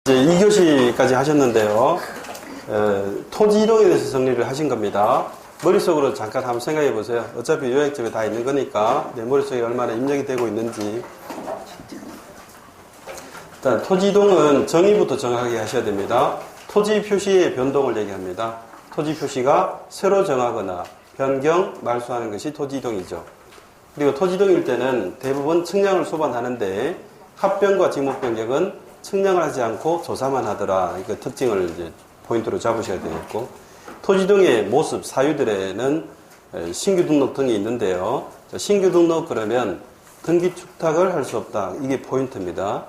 이제 2교시까지 하셨는데요. 토지 이동에 대해서 정리를 하신 겁니다. 머릿속으로 잠깐 한번 생각해 보세요. 어차피 요약집에 다 있는 거니까 내 머릿속에 얼마나 입력이 되고 있는지. 일단 토지 이동은 정의부터 정확하게 하셔야 됩니다. 토지 표시의 변동을 얘기합니다. 토지 표시가 새로 정하거나 변경, 말소하는 것이 토지 이동이죠. 그리고 토지 이동일 때는 대부분 측량을 수반하는데 합병과 지목 변경은 측량을 하지 않고 조사만 하더라. 그 특징을 이제 포인트로 잡으셔야 되겠고, 토지 이동의 모습, 사유들에는 신규 등록 등이 있는데요. 신규 등록 그러면 등기 축탁을 할 수 없다. 이게 포인트입니다.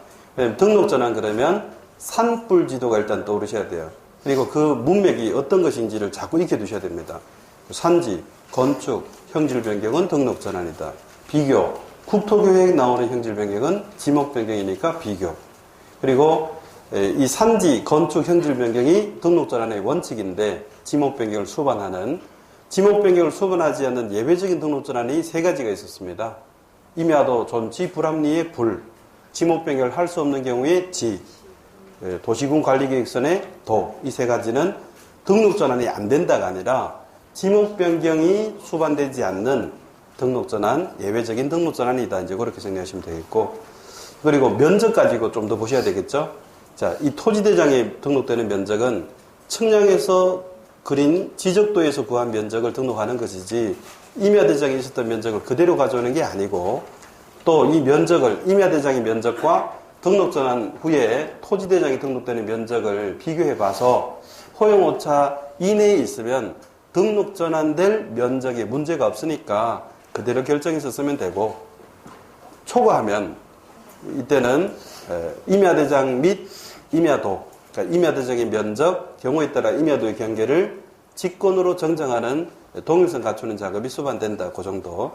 등록 전환 그러면 산불 지도가 일단 떠오르셔야 돼요. 그리고 그 문맥이 어떤 것인지를 자꾸 익혀두셔야 됩니다. 산지, 건축, 형질 변경은 등록 전환이다. 비교, 국토교획 나오는 형질 변경은 지목 변경이니까 비교. 그리고 이 산지, 건축, 형질 변경이 등록 전환의 원칙인데 지목 변경을 수반하는, 지목 변경을 수반하지 않는 예외적인 등록 전환이 세 가지가 있었습니다. 임야도 존치, 불합리의 불, 지목 변경을 할 수 없는 경우에 지, 도시군 관리계획선의 도, 이 세 가지는 등록 전환이 안 된다가 아니라 지목 변경이 수반되지 않는 등록 전환, 예외적인 등록 전환이다. 이제 그렇게 정리하시면 되겠고, 그리고 면적 가지고 좀 더 보셔야 되겠죠. 자, 이 토지대장에 등록되는 면적은 측량에서 그린 지적도에서 구한 면적을 등록하는 것이지 임야대장에 있었던 면적을 그대로 가져오는 게 아니고, 또 이 면적을 임야대장의 면적과 등록전환 후에 토지대장에 등록되는 면적을 비교해봐서 허용오차 이내에 있으면 등록전환될 면적에 문제가 없으니까 그대로 결정해서 쓰면 되고, 초과하면 이때는 임야대장 및 임야도, 그러니까 임야대장의 면적, 경우에 따라 임야도의 경계를 직권으로 정정하는 동일성 갖추는 작업이 수반된다. 그 정도.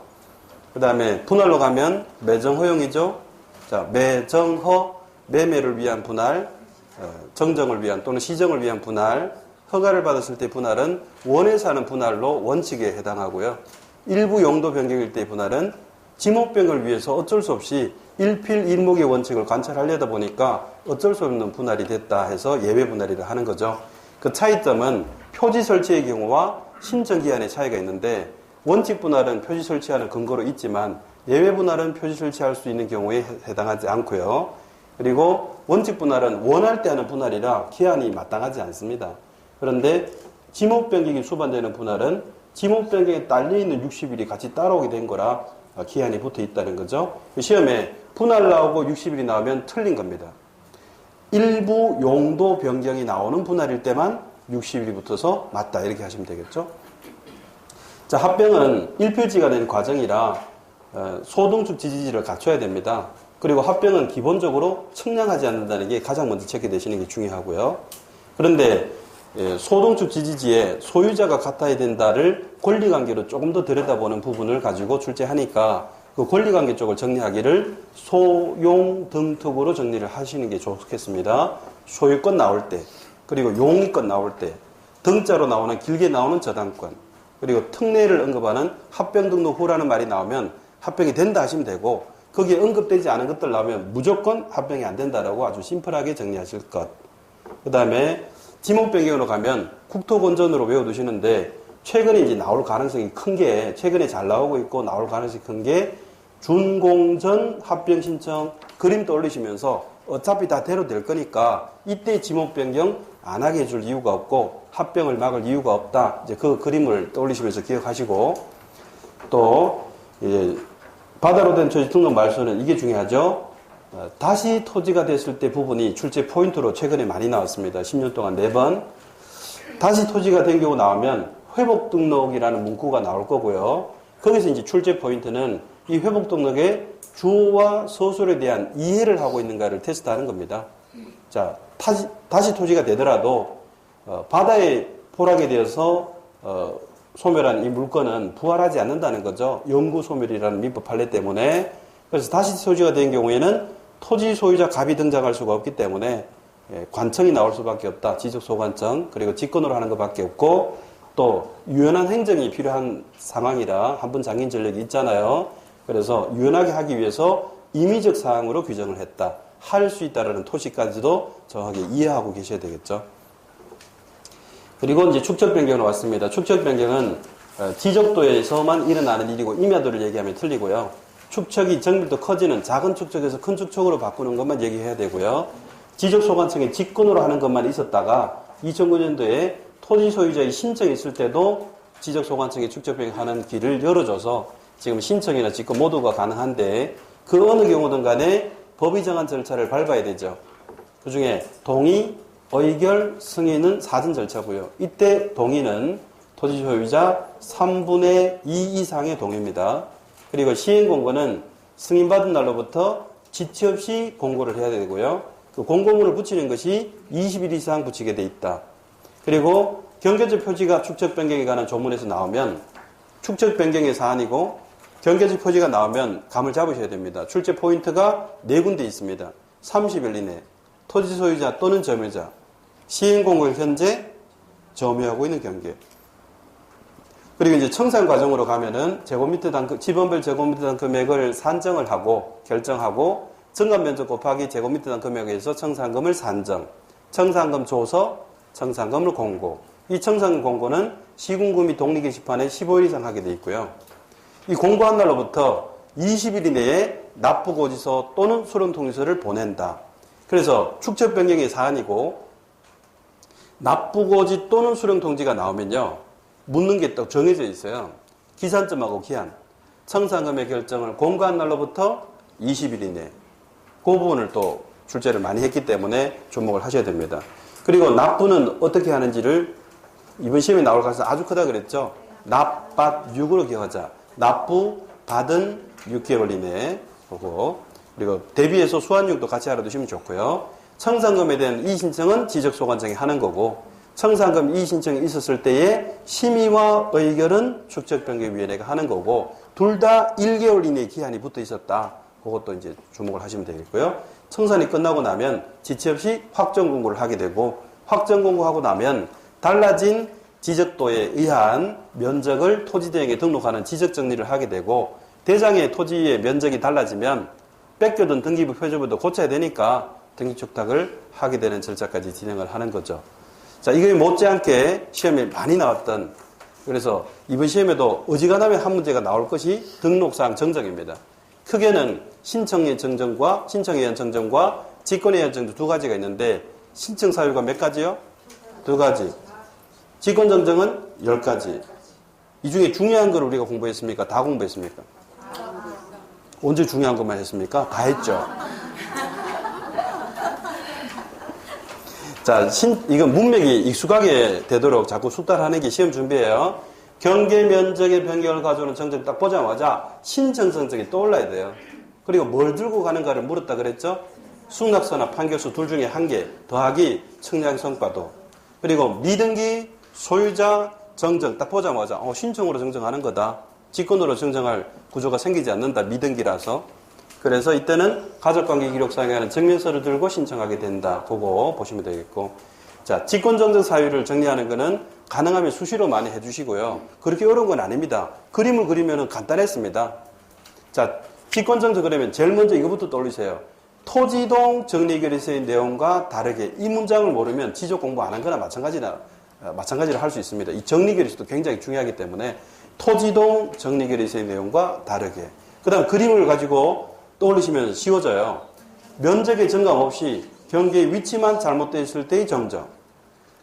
그 다음에 분할로 가면 매정 허용이죠. 자, 매정허, 매매를 위한 분할, 정정을 위한 또는 시정을 위한 분할, 허가를 받았을 때 분할은 원에서 하는 분할로 원칙에 해당하고요. 일부 용도 변경일 때 분할은 지목 변경을 위해서 어쩔 수 없이 일필 일목의 원칙을 관찰하려다 보니까 어쩔 수 없는 분할이 됐다 해서 예외 분할이라 하는 거죠. 그 차이점은 표지 설치의 경우와 신청 기한의 차이가 있는데, 원칙 분할은 표지 설치하는 근거로 있지만 예외 분할은 표지 설치할 수 있는 경우에 해당하지 않고요. 그리고 원칙 분할은 원할 때 하는 분할이라 기한이 마땅하지 않습니다. 그런데 지목 변경이 수반되는 분할은 지목 변경에 딸려있는 60일이 같이 따라오게 된 거라 기한이 붙어 있다는 거죠. 시험에 분할 나오고 60일이 나오면 틀린 겁니다. 일부 용도 변경이 나오는 분할일 때만 60일이 붙어서 맞다, 이렇게 하시면 되겠죠. 자, 합병은 일필지가 된 과정이라 소등축 지지지를 갖춰야 됩니다. 그리고 합병은 기본적으로 측량하지 않는다는 게 가장 먼저 체크되시는 게 중요하고요. 그런데 소등축 지지지에 소유자가 같아야 된다를 권리관계로 조금 더 들여다보는 부분을 가지고 출제하니까 그 권리관계 쪽을 정리하기를 소용등특으로 정리를 하시는 게 좋겠습니다. 소유권 나올 때, 그리고 용의권 나올 때, 등자로 나오는 길게 나오는 저당권, 그리고 특례를 언급하는 합병 등록 후라는 말이 나오면 합병이 된다 하시면 되고, 거기에 언급되지 않은 것들 나오면 무조건 합병이 안 된다라고 아주 심플하게 정리하실 것. 그 다음에 지목 변경으로 가면 국토건전으로 외워두시는데, 최근에 이제 나올 가능성이 큰 게, 최근에 잘 나오고 있고 나올 가능성이 큰 게 준공전 합병 신청 그림 떠올리시면서 어차피 다 대로 될 거니까 이때 지목 변경 안 하게 해줄 이유가 없고 합병을 막을 이유가 없다. 이제 그 그림을 떠올리시면서 기억하시고, 또 이제 바다로 된 토지 등록 말소는 이게 중요하죠. 다시 토지가 됐을 때 부분이 출제 포인트로 최근에 많이 나왔습니다. 10년 동안 4번. 다시 토지가 된 경우 나오면 회복 등록이라는 문구가 나올 거고요. 거기서 이제 출제 포인트는 이 회복 등록의 주어와 서술에 대한 이해를 하고 있는가를 테스트하는 겁니다. 자, 다시 토지가 되더라도 바다에 포락이 되어서 소멸한 이 물건은 부활하지 않는다는 거죠. 영구 소멸이라는 민법 판례 때문에. 그래서 다시 토지가 된 경우에는 토지 소유자 갑이 등장할 수가 없기 때문에 관청이 나올 수밖에 없다. 지적소관청, 그리고 직권으로 하는 것밖에 없고, 또 유연한 행정이 필요한 상황이라 한 분 장인 전력이 있잖아요. 그래서 유연하게 하기 위해서 임의적 사항으로 규정을 했다. 할 수 있다라는 토시까지도 정확하게 이해하고 계셔야 되겠죠. 그리고 이제 축적 변경으로 왔습니다. 축적 변경은 지적도에서만 일어나는 일이고 임야도를 얘기하면 틀리고요. 축척이 정밀도 커지는 작은 축척에서 큰 축척으로 바꾸는 것만 얘기해야 되고요. 지적소관청의 직권으로 하는 것만 있었다가 2009년도에 토지 소유자의 신청이 있을 때도 지적소관청이 축적 변경하는 길을 열어줘서 지금 신청이나 직권 모두가 가능한데 그 어느 경우든 간에 법이 정한 절차를 밟아야 되죠. 그 중에 동의, 의결, 승인은 사전 절차고요. 이때 동의는 토지 소유자 3분의 2 이상의 동의입니다. 그리고 시행 공고는 승인받은 날로부터 지체 없이 공고를 해야 되고요. 그 공고문을 붙이는 것이 20일 이상 붙이게 돼 있다. 그리고 경계적 표지가 축적 변경에 관한 조문에서 나오면 축적 변경의 사안이고 경계적 표지가 나오면 감을 잡으셔야 됩니다. 출제 포인트가 4군데 있습니다. 30일 이내 토지 소유자 또는 점유자 시행 공고를 현재 점유하고 있는 경계. 그리고 이제 청산 과정으로 가면은 제곱미터당 지번별 제곱미터당 금액을 산정을 하고 결정하고 증감 면적 곱하기 제곱미터당 금액에 의해서 청산금을 산정, 청산금 조서, 청산금을 공고. 이 청산금 공고는 시군구 및 독립 게시판에 15일 이상 하게 돼 있고요. 이 공고한 날로부터 20일 이내에 납부고지서 또는 수령통지서를 보낸다. 그래서 축적 변경의 사안이고 납부고지 또는 수령통지가 나오면요. 묻는 게 또 정해져 있어요. 기산점하고 기한. 청산금의 결정을 공고한 날로부터 20일 이내. 그 부분을 또 출제를 많이 했기 때문에 주목을 하셔야 됩니다. 그리고 납부는 어떻게 하는지를 이번 시험에 나올 가능성이 아주 크다 그랬죠. 납받 6으로 기억하자. 납부 받은 6개월 이내 보고 그리고 대비해서 수환율도 같이 알아두시면 좋고요. 청산금에 대한 이의신청은 지적소관청이 하는 거고 청산금 이의신청이 있었을 때의 심의와 의결은 축적변경위원회가 하는 거고 둘 다 1개월 이내에 기한이 붙어 있었다. 그것도 이제 주목을 하시면 되겠고요. 청산이 끝나고 나면 지체 없이 확정 공고를 하게 되고 확정 공고하고 나면 달라진 지적도에 의한 면적을 토지대행에 등록하는 지적정리를 하게 되고 대장의 토지의 면적이 달라지면 뺏겨둔 등기부 표제부도 고쳐야 되니까 등기축탁을 하게 되는 절차까지 진행을 하는 거죠. 자, 이게 못지않게 시험에 많이 나왔던 그래서 이번 시험에도 어지간하면 한 문제가 나올 것이 등록사항 정정입니다. 크게는 신청의 정정과 신청에 의한 정정과 직권에 의한 정정 두 가지가 있는데 신청 사유가 몇 가지요? 2가지. 직권 정정은 10가지. 이 중에 중요한 걸 우리가 공부했습니까? 다 공부했습니까? 언제 중요한 것만 했습니까? 다 했죠. 자, 이건 문맥이 익숙하게 되도록 자꾸 숙달하는 게 시험 준비예요. 경계 면적의 변경을 가져오는 정정 딱 보자마자 신청 정정이 떠올라야 돼요. 그리고 뭘 들고 가는가를 물었다 그랬죠? 승낙서나 판결서 둘 중에 한 개 더하기 청약 성과도. 그리고 미등기 소유자 정정 딱 보자마자 신청으로 정정하는 거다. 직권으로 정정할 구조가 생기지 않는다. 미등기라서. 그래서 이때는 가족관계 기록상에 하는 증명서를 들고 신청하게 된다. 그거 보시면 되겠고. 자, 직권정정 사유를 정리하는 거는 가능하면 수시로 많이 해주시고요. 그렇게 어려운 건 아닙니다. 그림을 그리면 간단했습니다. 자, 직권정정 그러면 제일 먼저 이거부터 떠올리세요. 토지동 정리결의서의 내용과 다르게 이 문장을 모르면 지적 공부 안 한 거나 마찬가지를 할 수 있습니다. 이 정리결의서도 굉장히 중요하기 때문에 토지동 정리결의서의 내용과 다르게. 그 다음 그림을 가지고 떠올리시면 쉬워져요. 면적의 정감 없이 경계의 위치만 잘못되어 있을 때의 정정,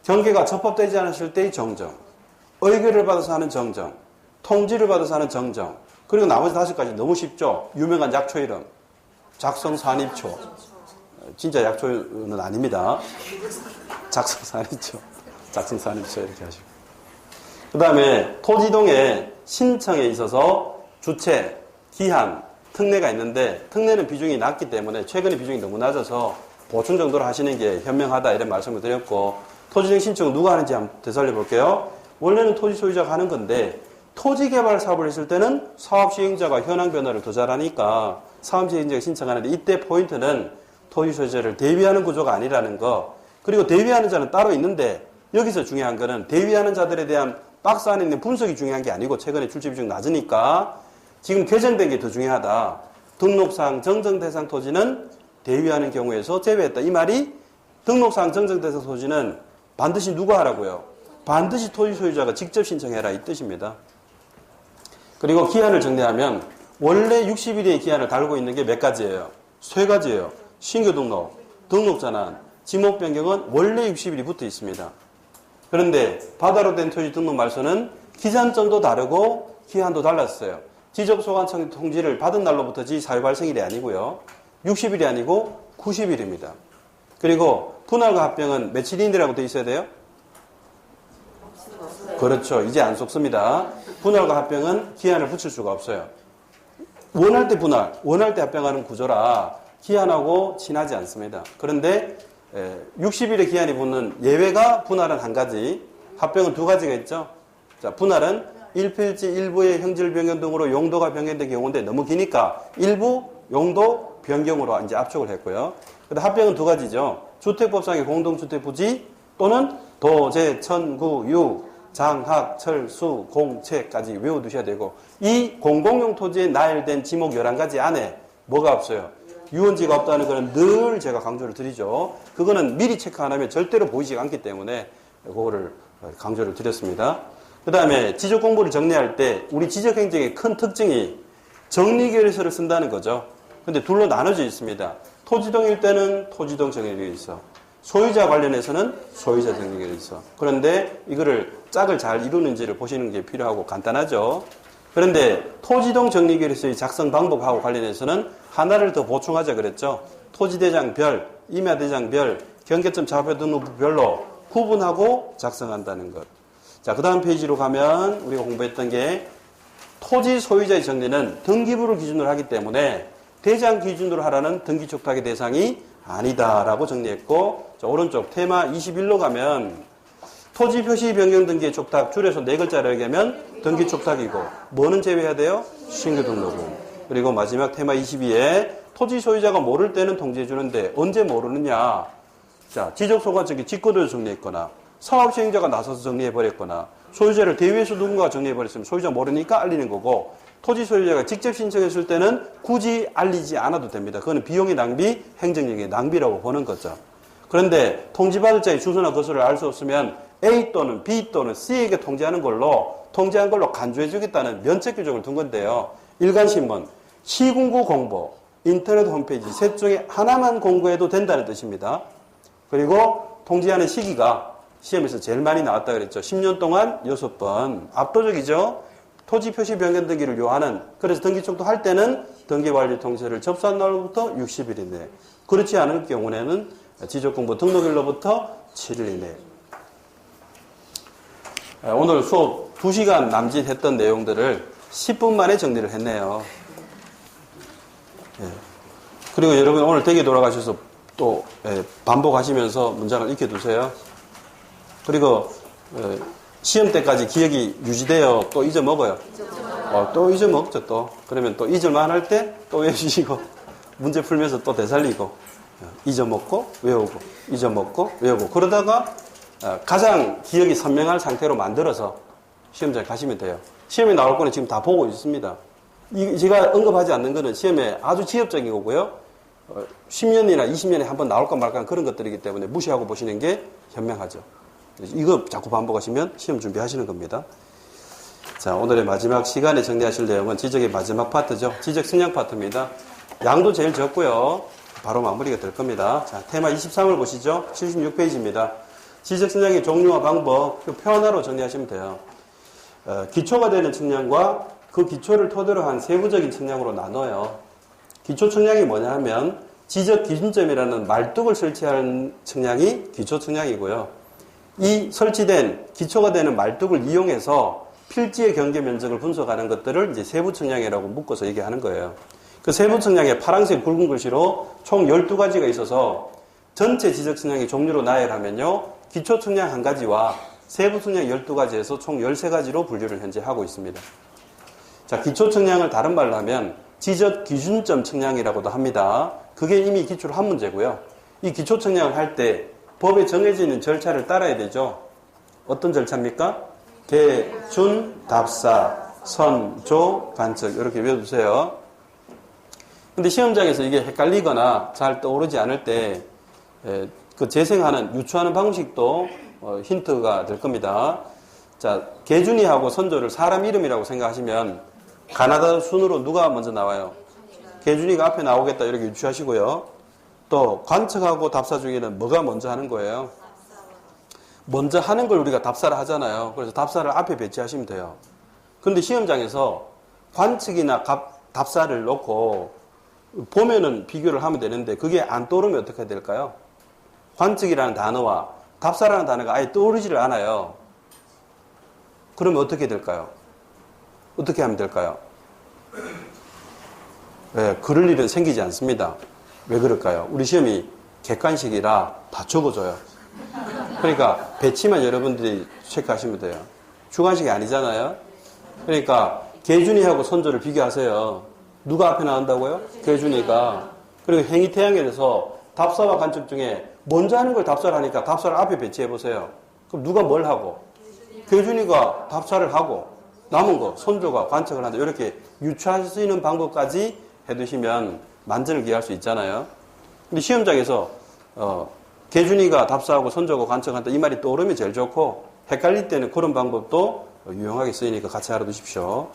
경계가 접합되지 않았을 때의 정정, 의결을 받아서 하는 정정, 통지를 받아서 하는 정정, 그리고 나머지 5가지 너무 쉽죠. 유명한 약초 이름, 작성산입초. 진짜 약초는 아닙니다. 작성산입초. 작성산입초 이렇게 하시고. 그 다음에 토지동의 신청에 있어서 주체, 기한, 특례가 있는데 특례는 비중이 낮기 때문에 최근에 비중이 너무 낮아서 보충 정도로 하시는 게 현명하다 이런 말씀을 드렸고 토지정 신청은 누가 하는지 한번 되살려 볼게요. 원래는 토지 소유자가 하는 건데 토지개발 사업을 했을 때는 사업시행자가 현황 변화를 더 잘하니까 사업시행자가 신청하는데 이때 포인트는 토지 소유자를 대위하는 구조가 아니라는 거. 그리고 대위하는 자는 따로 있는데 여기서 중요한 거는 대위하는 자들에 대한 박스 안에 있는 분석이 중요한 게 아니고 최근에 출제 비중이 낮으니까 지금 개정된 게 더 중요하다. 등록상 정정 대상 토지는 대위하는 경우에서 제외했다. 이 말이 등록상 정정대상 토지는 반드시 누가 하라고요? 반드시 토지 소유자가 직접 신청해라 이 뜻입니다. 그리고 기한을 정리하면 원래 60일의 기한을 달고 있는 게 몇 가지예요? 세 가지예요. 신규 등록, 등록전환, 지목 변경은 원래 60일이 붙어 있습니다. 그런데 바다로 된 토지 등록 말소는 기산점도 다르고 기한도 달랐어요. 지적소관청 통지를 받은 날로부터지 사유 발생일이 아니고요. 60일이 아니고 90일입니다. 그리고 분할과 합병은 며칠인이라고 되어 있어야 돼요? 그렇죠. 이제 안 속습니다. 분할과 합병은 기한을 붙일 수가 없어요. 원할 때 분할, 원할 때 합병하는 구조라 기한하고 친하지 않습니다. 그런데 60일의 기한이 붙는 예외가 분할은 한 가지, 합병은 두 가지가 있죠. 자, 분할은 일필지 일부의 형질 변경 등으로 용도가 변경된 경우인데 너무 기니까 일부 용도 변경으로 이제 압축을 했고요. 근데 합병은 두 가지죠. 주택법상의 공동주택 부지 또는 도제, 천, 구, 유, 장, 학, 철, 수, 공, 채까지 외워두셔야 되고 이 공공용 토지에 나열된 지목 11가지 안에 뭐가 없어요? 유원지가 없다는 것은 늘 제가 강조를 드리죠. 그거는 미리 체크 안 하면 절대로 보이지 않기 때문에 그거를 강조를 드렸습니다. 그 다음에 지적공부를 정리할 때 우리 지적행정의 큰 특징이 정리결의서를 쓴다는 거죠. 근데 둘로 나눠져 있습니다. 토지동일 때는 토지동 정리결의서, 소유자 관련해서는 소유자 정리결의서. 그런데 이거를 짝을 잘 이루는지를 보시는 게 필요하고 간단하죠. 그런데 토지동 정리결의서의 작성 방법하고 관련해서는 하나를 더 보충하자 그랬죠. 토지대장별, 임야대장별, 경계점 좌표 등록부별로 구분하고 작성한다는 것. 자, 그 다음 페이지로 가면 우리가 공부했던 게 토지 소유자의 정리는 등기부를 기준으로 하기 때문에 대장 기준으로 하라는 등기촉탁의 대상이 아니다라고 정리했고, 자, 오른쪽 테마 21로 가면 토지 표시 변경 등기의 촉탁 줄여서 4글자로 얘기하면 등기촉탁이고 뭐는 제외해야 돼요? 신규 등록은. 그리고 마지막 테마 22에 토지 소유자가 모를 때는 통지해 주는데 언제 모르느냐? 자, 지적소관청이 직권으로 정리했거나 사업시행자가 나서서 정리해버렸거나 소유자를 대위에서 누군가가 정리해버렸으면 소유자 모르니까 알리는 거고 토지 소유자가 직접 신청했을 때는 굳이 알리지 않아도 됩니다. 그거는 비용의 낭비, 행정력의 낭비라고 보는 거죠. 그런데 통지받을 자의 주소나 거소를 알 수 없으면 A 또는 B 또는 C에게 통지한 걸로 간주해 주겠다는 면책 규정을 둔 건데요. 일간신문, 시군구 공보, 인터넷 홈페이지 셋 중에 하나만 공고해도 된다는 뜻입니다. 그리고 통지하는 시기가 시험에서 제일 많이 나왔다 그랬죠. 10년 동안 6번. 압도적이죠. 토지 표시 변경 등기를 요하는, 그래서 등기촉탁 할 때는 등기관리 통지를 접수한 날로부터 60일 이내. 그렇지 않을 경우에는 지적공부 등록일로부터 7일 이내. 오늘 수업 2시간 남짓했던 내용들을 10분 만에 정리를 했네요. 예. 그리고 여러분 오늘 댁에 돌아가셔서 또 반복하시면서 문장을 익혀두세요. 그리고 시험 때까지 기억이 유지되어 또 잊어먹어요. 또 잊어먹죠 또. 그러면 또 잊을만 할 때 또 외우시고 문제 풀면서 또 되살리고 잊어먹고 외우고 잊어먹고 외우고 그러다가 가장 기억이 선명할 상태로 만들어서 시험장에 가시면 돼요. 시험에 나올 거는 지금 다 보고 있습니다. 제가 언급하지 않는 거는 시험에 아주 지엽적인 거고요. 10년이나 20년에 한 번 나올까 말까 그런 것들이기 때문에 무시하고 보시는 게 현명하죠. 이거 자꾸 반복하시면 시험 준비하시는 겁니다. 자, 오늘의 마지막 시간에 정리하실 내용은 지적의 마지막 파트죠. 지적 승량 파트입니다. 양도 제일 적고요. 바로 마무리가 될 겁니다. 자, 테마 23을 보시죠. 76페이지입니다. 지적 승량의 종류와 방법, 표 하나로 정리하시면 돼요. 기초가 되는 측량과 그 기초를 토대로 한 세부적인 측량으로 나눠요. 기초 측량이 뭐냐 하면 지적 기준점이라는 말뚝을 설치하는 측량이 기초 측량이고요. 이 설치된 기초가 되는 말뚝을 이용해서 필지의 경계 면적을 분석하는 것들을 이제 세부 측량이라고 묶어서 얘기하는 거예요. 그 세부 측량에 파란색 굵은 글씨로 총 12가지가 있어서 전체 지적 측량의 종류로 나열하면요. 기초 측량 1가지와 세부 측량 12가지에서 총 13가지로 분류를 현재 하고 있습니다. 자, 기초 측량을 다른 말로 하면 지적 기준점 측량이라고도 합니다. 그게 이미 기초로 한 문제고요. 이 기초 측량을 할 때 법에 정해져 있는 절차를 따라야 되죠. 어떤 절차입니까? 개, 준, 답사, 선, 조, 간척 이렇게 외워두세요. 근데 시험장에서 이게 헷갈리거나 잘 떠오르지 않을 때, 그 재생하는, 유추하는 방식도 힌트가 될 겁니다. 자, 개준이하고 선조를 사람 이름이라고 생각하시면, 가나다 순으로 누가 먼저 나와요? 개준이가 앞에 나오겠다, 이렇게 유추하시고요. 또, 관측하고 답사 중에는 뭐가 먼저 하는 거예요? 먼저 하는 걸 우리가 답사를 하잖아요. 그래서 답사를 앞에 배치하시면 돼요. 근데 시험장에서 관측이나 답사를 놓고 보면은 비교를 하면 되는데 그게 안 떠오르면 어떻게 될까요? 관측이라는 단어와 답사라는 단어가 아예 떠오르지를 않아요. 그러면 어떻게 될까요? 어떻게 하면 될까요? 네, 그럴 일은 생기지 않습니다. 왜 그럴까요? 우리 시험이 객관식이라 다 적어줘요. 그러니까 배치만 여러분들이 체크하시면 돼요. 주관식이 아니잖아요. 그러니까 개준이하고 선조를 비교하세요. 누가 앞에 나온다고요? 개준이가. 그리고 행위태양에 대해서 답사와 관측 중에 먼저 하는 걸 답사를 하니까 답사를 앞에 배치해보세요. 그럼 누가 뭘 하고? 개준이가 답사를 하고 남은 거 선조가 관측을 한다. 이렇게 유추할 수 있는 방법까지 해두시면 만전을 기할 수 있잖아요. 근데 시험장에서 개준이가 답사하고 선조가 관측한다 이 말이 떠오르면 제일 좋고 헷갈릴 때는 그런 방법도 유용하게 쓰이니까 같이 알아두십시오.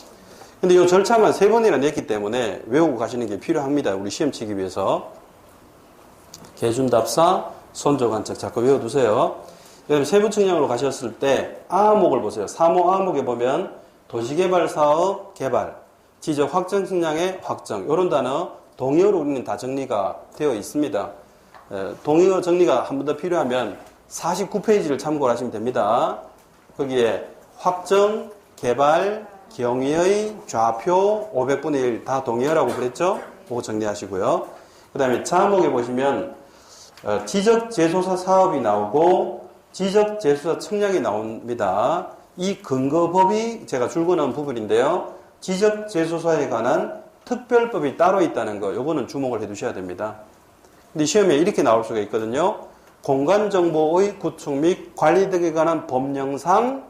근데 이 절차만 3번이나 냈기 때문에 외우고 가시는 게 필요합니다. 우리 시험 치기 위해서. 개준답사, 선조관측 자꾸 외워두세요. 여러분 세부 측량으로 가셨을 때 아목을 보세요. 3호 아목에 보면 도시개발사업 개발, 지적 확정 측량의 확정 이런 단어 동의어로 우리는 다 정리가 되어 있습니다. 동의어 정리가 한 번 더 필요하면 49페이지를 참고를 하시면 됩니다. 거기에 확정, 개발, 경위의 좌표 500분의 1 다 동의어라고 그랬죠? 그거 정리하시고요. 그 다음에 자목에 보시면 지적재소사 사업이 나오고 지적재소사 측량이 나옵니다. 이 근거법이 제가 줄거놓은 부분인데요. 지적재소사에 관한 특별법이 따로 있다는 거 요거는 주목을 해두셔야 됩니다. 근데 시험에 이렇게 나올 수가 있거든요. 공간정보의 구축 및 관리 등에 관한 법령상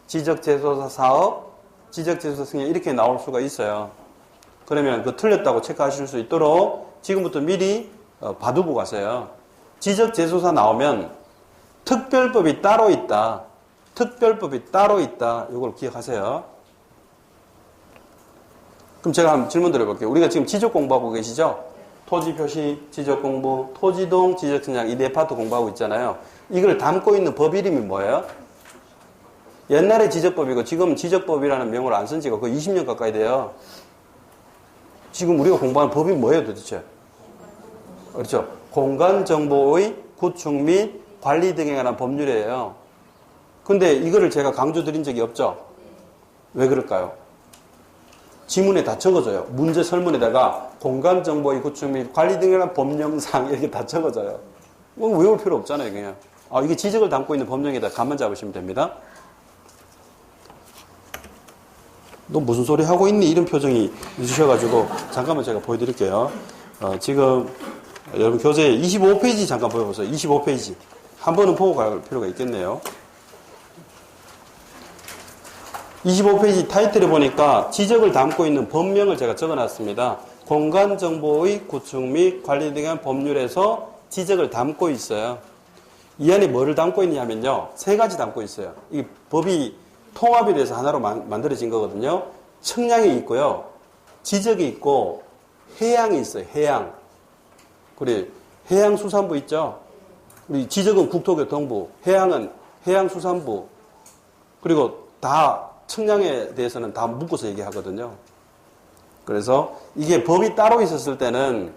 지적재소사 사업, 지적재소사 승인 이렇게 나올 수가 있어요. 그러면 그 틀렸다고 체크하실 수 있도록 지금부터 미리 봐두고 가세요. 지적재소사 나오면 특별법이 따로 있다. 특별법이 따로 있다. 이걸 기억하세요. 그럼 제가 한번 질문 드려볼게요. 우리가 지금 지적 공부하고 계시죠? 토지표시, 지적공부, 토지동, 지적측량 이 4파트 공부하고 있잖아요. 이걸 담고 있는 법 이름이 뭐예요? 옛날에 지적법이고 지금 지적법이라는 명을 안 쓴 지가 거의 20년 가까이 돼요. 지금 우리가 공부하는 법이 뭐예요 도대체? 그렇죠. 공간정보의 구축 및 관리 등에 관한 법률이에요. 근데 이거를 제가 강조 드린 적이 없죠? 왜 그럴까요? 지문에 다 적어져요. 문제 설문에다가 공간정보의 구축 및 관리 등에 관한 법령상 이렇게 다 적어져요. 뭐 외울 필요 없잖아요, 그냥. 이게 지적을 담고 있는 법령에다 감만 잡으시면 됩니다. 너 무슨 소리 하고 있니? 이런 표정이 있으셔가지고 잠깐만 제가 보여드릴게요. 지금 여러분 교재 25페이지 잠깐 보여보세요. 25페이지. 한 번은 보고 갈 필요가 있겠네요. 25페이지 타이틀에 보니까 지적을 담고 있는 법령을 제가 적어놨습니다. 공간정보의 구축 및 관리 등의 법률에서 지적을 담고 있어요. 이 안에 뭐를 담고 있냐면요. 3가지 담고 있어요. 이 법이 통합이 돼서 하나로 만들어진 거거든요. 측량이 있고요. 지적이 있고 해양이 있어요. 해양. 그리고 해양수산부 있죠. 우리 지적은 국토교통부, 해양은 해양수산부. 그리고 다 측량에 대해서는 다 묶어서 얘기하거든요. 그래서 이게 법이 따로 있었을 때는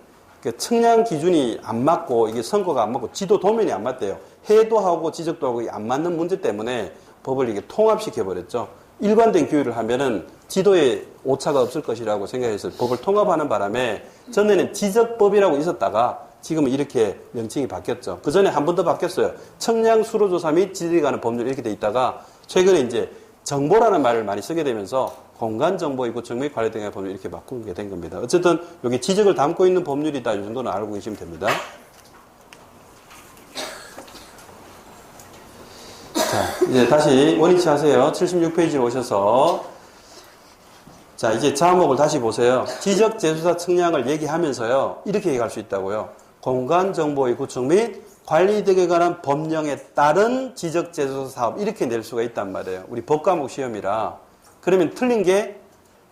측량 기준이 안 맞고 이게 선거가 안 맞고 지도 도면이 안 맞대요. 해도 하고 지적도 하고 안 맞는 문제 때문에 법을 이게 통합시켜버렸죠. 일관된 규율을 하면은 지도에 오차가 없을 것이라고 생각해서 법을 통합하는 바람에 전에는 지적법이라고 있었다가 지금은 이렇게 명칭이 바뀌었죠. 그 전에 한 번 더 바뀌었어요. 청량 수로조사 및 지적에 관한 법률 이렇게 돼 있다가 최근에 이제 정보라는 말을 많이 쓰게 되면서 공간정보의 구축 및 관리 등의 법률 이렇게 바꾸게 된 겁니다. 어쨌든 여기 지적을 담고 있는 법률이다. 이 정도는 알고 계시면 됩니다. 자, 이제 다시 원위치 하세요. 76페이지로 오셔서 자, 이제 자목을 다시 보세요. 지적재수사 측량을 얘기하면서요. 이렇게 얘기할 수 있다고요. 공간정보의 구축 및 관리 등에 관한 법령에 따른 지적재수사 사업 이렇게 낼 수가 있단 말이에요. 우리 법과목 시험이라. 그러면 틀린 게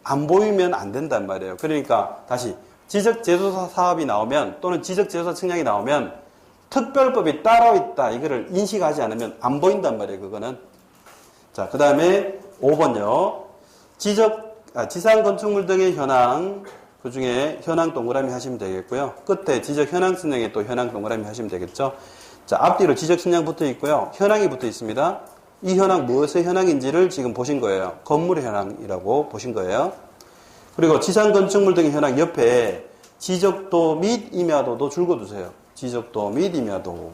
안 보이면 안 된단 말이에요. 그러니까 다시 지적재수사 사업이 나오면 또는 지적재수사 측량이 나오면 특별법이 따로 있다. 이거를 인식하지 않으면 안 보인단 말이에요. 그거는. 자, 그 다음에 5번요. 지상 건축물 등의 현황, 그 중에 현황 동그라미 하시면 되겠고요. 끝에 지적 현황 측량에 또 현황 동그라미 하시면 되겠죠. 자, 앞뒤로 지적 측량 붙어 있고요. 현황이 붙어 있습니다. 이 현황 무엇의 현황인지를 지금 보신 거예요. 건물의 현황이라고 보신 거예요. 그리고 지상 건축물 등의 현황 옆에 지적도 및 임야도도 줄거두세요. 지적도 및 임야도.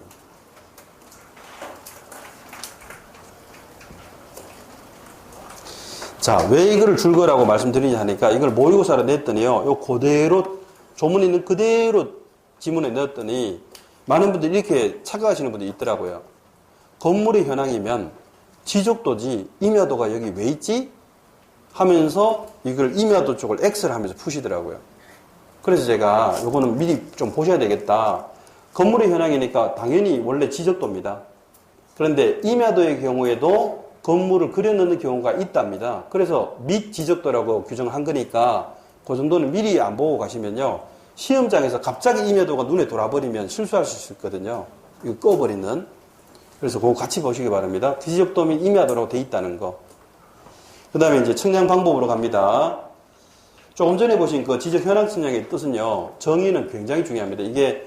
자, 왜 이거를 줄거라고 말씀드리냐 하니까 이걸 모의고사로 냈더니요. 요 그대로 조문에 있는 그대로 지문에 넣었더니 많은 분들이 이렇게 착각하시는 분들이 있더라고요. 건물의 현황이면 지적도지 임야도가 여기 왜 있지? 하면서 이걸 임야도 쪽을 X를 하면서 푸시더라고요. 그래서 제가 요거는 미리 좀 보셔야 되겠다. 건물의 현황이니까 당연히 원래 지적도입니다. 그런데 임야도의 경우에도 건물을 그려넣는 경우가 있답니다. 그래서 및 지적도라고 규정한 거니까 그 정도는 미리 안 보고 가시면요. 시험장에서 갑자기 임야도가 눈에 돌아버리면 실수할 수 있거든요. 이거 꺼버리는. 그래서 그거 같이 보시기 바랍니다. 지적도 및 임야도라고 돼 있다는 거. 그 다음에 이제 측량 방법으로 갑니다. 조금 전에 보신 그 지적 현황 측량의 뜻은요. 정의는 굉장히 중요합니다. 이게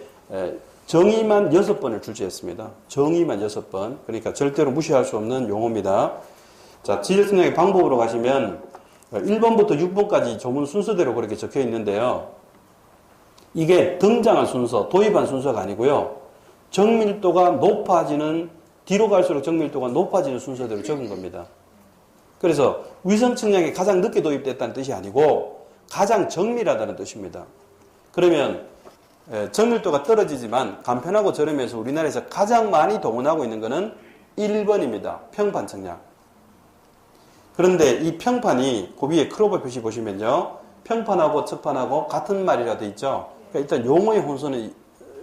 정의만 6번을 출제했습니다. 정의만 6번. 그러니까 절대로 무시할 수 없는 용어입니다. 자, 지적 측량의 방법으로 가시면 1번부터 6번까지 조문 순서대로 그렇게 적혀 있는데요. 이게 등장한 순서, 도입한 순서가 아니고요. 정밀도가 높아지는, 뒤로 갈수록 정밀도가 높아지는 순서대로 적은 겁니다. 그래서 위성 측량이 가장 늦게 도입됐다는 뜻이 아니고 가장 정밀하다는 뜻입니다. 그러면 정밀도가 떨어지지만 간편하고 저렴해서 우리나라에서 가장 많이 동원하고 있는 것은 1번입니다. 평판 측량. 그런데 이 평판이 그 위에 크로버 표시 보시면요. 평판하고 측판하고 같은 말이라 돼 있죠. 그러니까 일단 용어의 혼선이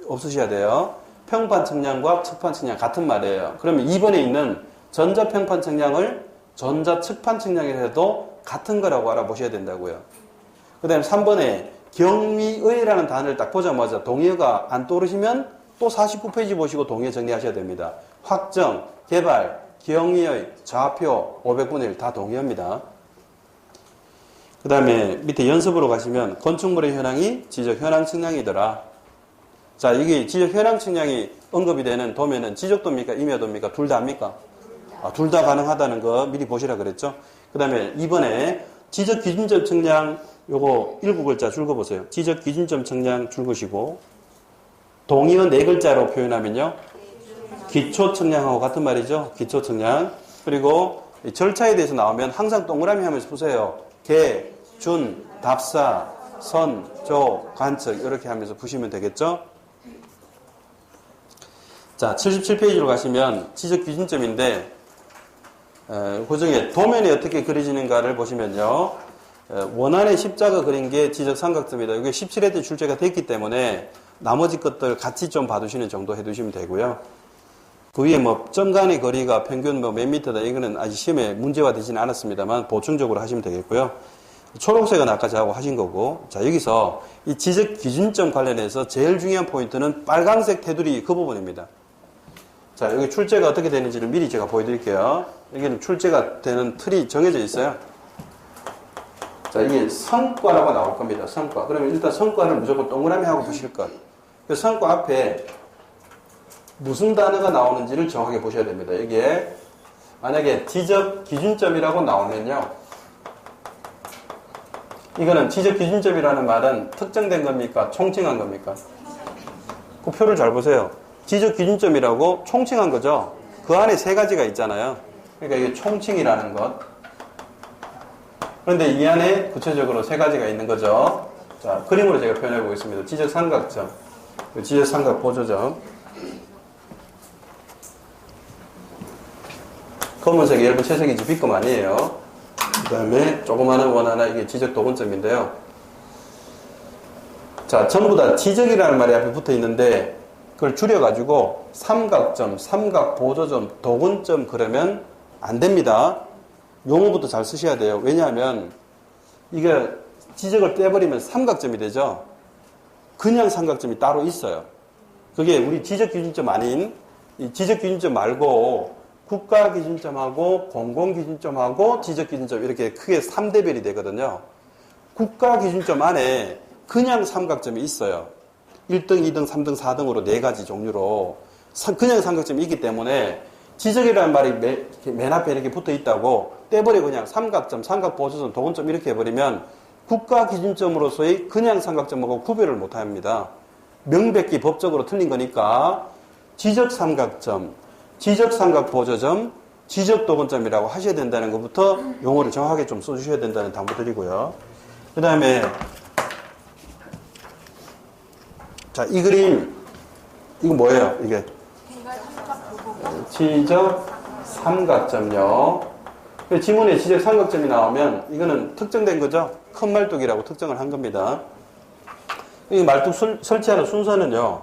없으셔야 돼요. 평판 측량과 측판 측량 같은 말이에요. 그러면 2번에 있는 전자평판 측량을 전자측판 측량이라 해도 같은 거라고 알아보셔야 된다고요. 그 다음에 3번에 경미의라는 단어를 딱 보자마자 동의어가 안 떠오르시면 또 49페이지 보시고 동의어 정리하셔야 됩니다. 확정, 개발, 경미의, 좌표, 500분의 1 다 동의어입니다. 그 다음에 밑에 연습으로 가시면 건축물의 현황이 지적 현황 측량이더라. 자, 이게 지적 현황 측량이 언급이 되는 도면은 지적도입니까? 임야도입니까? 둘 다입니까? 둘 다 가능하다는 거 미리 보시라 그랬죠? 그 다음에 이번에 지적 기준점 측량 요거 7글자 줄거보세요. 지적 기준점 측량 줄거시고 동의어 4글자로 표현하면요. 기초 측량하고 같은 말이죠. 기초 측량. 그리고 절차에 대해서 나오면 항상 동그라미 하면서 푸세요. 개, 준, 답사, 선, 조, 관측 이렇게 하면서 푸시면 되겠죠? 자, 77페이지로 가시면 지적 기준점인데 그 중에 도면이 어떻게 그려지는가를 보시면요. 원안에 십자가 그린 게 지적 삼각점이다. 이게 17회 때 출제가 됐기 때문에 나머지 것들 같이 좀 봐두시는 정도 해두시면 되고요. 그 위에 뭐 점 간의 거리가 평균 뭐 몇 미터다 이거는 아직 시험에 문제화 되지는 않았습니다만 보충적으로 하시면 되겠고요. 초록색은 아까 저하고 하신 거고. 자, 여기서 이 지적 기준점 관련해서 제일 중요한 포인트는 빨간색 테두리 그 부분입니다. 자, 여기 출제가 어떻게 되는지를 미리 제가 보여드릴게요. 여기는 출제가 되는 틀이 정해져 있어요. 자, 이게 성과라고 나올 겁니다. 성과. 그러면 일단 성과를 무조건 동그라미 하고 보실 것. 그 성과 앞에 무슨 단어가 나오는지를 정확하게 보셔야 됩니다. 여기에 만약에 지적 기준점이라고 나오면요. 이거는 지적 기준점이라는 말은 특정된 겁니까? 총칭한 겁니까? 그 표를 잘 보세요. 지적 기준점이라고 총칭한 거죠. 그 안에 3가지가 있잖아요. 그러니까 이게 총칭이라는 것. 그런데 이 안에 구체적으로 3가지가 있는 거죠. 자, 그림으로 제가 표현해 보겠습니다. 지적 삼각점, 지적 삼각 보조점. 검은색이 여러분 채색이지 B급 아니에요. 다음에 조그마한 원 하나, 이게 지적 도근점인데요. 자, 전부 다 지적이라는 말이 앞에 붙어 있는데, 그걸 줄여가지고 삼각점, 삼각보조점, 도근점 그러면 안 됩니다. 용어부터 잘 쓰셔야 돼요. 왜냐하면 이게 지적을 떼버리면 삼각점이 되죠. 그냥 삼각점이 따로 있어요. 그게 우리 지적기준점 아닌, 이 지적기준점 말고 국가기준점하고 공공기준점하고 지적기준점 이렇게 크게 3대별이 되거든요. 국가기준점 안에 그냥 삼각점이 있어요. 1등, 2등, 3등, 4등으로 4가지 종류로 그냥 삼각점이 있기 때문에 지적이라는 말이 맨 앞에 이렇게 붙어 있다고 떼버리고 그냥 삼각점, 삼각보조점, 도근점 이렇게 해버리면 국가기준점으로서의 그냥 삼각점하고 구별을 못합니다. 명백히 법적으로 틀린 거니까 지적삼각점, 지적삼각보조점, 지적도근점이라고 하셔야 된다는 것부터 용어를 정확하게 좀 써주셔야 된다는 당부 드리고요. 그 다음에 자, 이 그림 이거 뭐예요? 이게 지적삼각점요. 지문에 지적삼각점이 나오면 이거는 특정된 거죠. 큰 말뚝이라고 특정을 한 겁니다. 이 말뚝 설치하는 순서는요,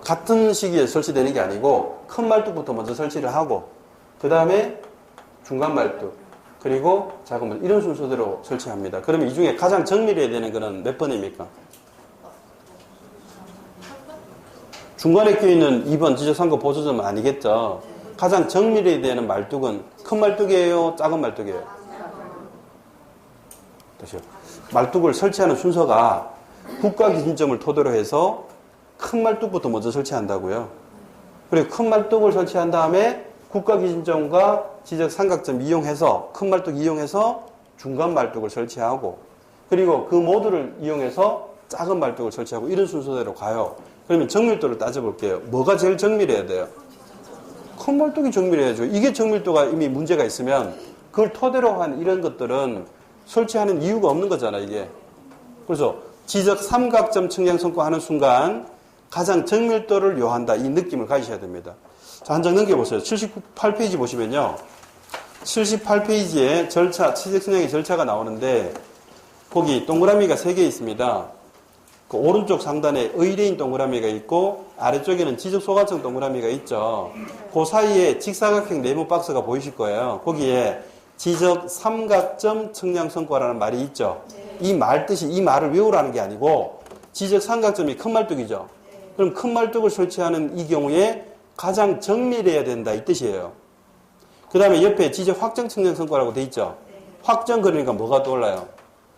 같은 시기에 설치되는 게 아니고 큰 말뚝부터 먼저 설치를 하고 그 다음에 중간 말뚝 그리고 작은 말뚝 이런 순서대로 설치합니다. 그러면 이 중에 가장 정밀해야 되는 거는 몇 번입니까? 중간에 껴있는 2번 지적삼각 보조점은 아니겠죠. 가장 정밀해야 되는 말뚝은 큰 말뚝이에요? 작은 말뚝이에요? 다시요. 말뚝을 설치하는 순서가 국가기준점을 토대로 해서 큰 말뚝부터 먼저 설치한다고요. 그리고 큰 말뚝을 설치한 다음에 국가기준점과 지적삼각점 이용해서 큰 말뚝 이용해서 중간 말뚝을 설치하고 그리고 그 모두를 이용해서 작은 말뚝을 설치하고 이런 순서대로 가요. 그러면 정밀도를 따져볼게요. 뭐가 제일 정밀해야 돼요? 큰 말뚝이 정밀해야죠. 이게 정밀도가 이미 문제가 있으면 그걸 토대로 한 이런 것들은 설치하는 이유가 없는 거잖아, 이게. 그래서 지적 삼각점 측량 성과 하는 순간 가장 정밀도를 요한다. 이 느낌을 가지셔야 됩니다. 자, 한 장 넘겨보세요. 78페이지 보시면요. 78페이지에 절차, 지적 측량의 절차가 나오는데 거기 동그라미가 3개 있습니다. 그 오른쪽 상단에 의뢰인 동그라미가 있고 아래쪽에는 지적 소관청 동그라미가 있죠. 그 사이에 직사각형 네모 박스가 보이실 거예요. 거기에 지적 삼각점 측량 성과라는 말이 있죠. 이 말 뜻이 이 말을 외우라는 게 아니고 지적 삼각점이 큰 말뚝이죠. 그럼 큰 말뚝을 설치하는 이 경우에 가장 정밀해야 된다 이 뜻이에요. 그 다음에 옆에 지적 확정 측량 성과라고 돼 있죠. 확정 그러니까 뭐가 떠올라요?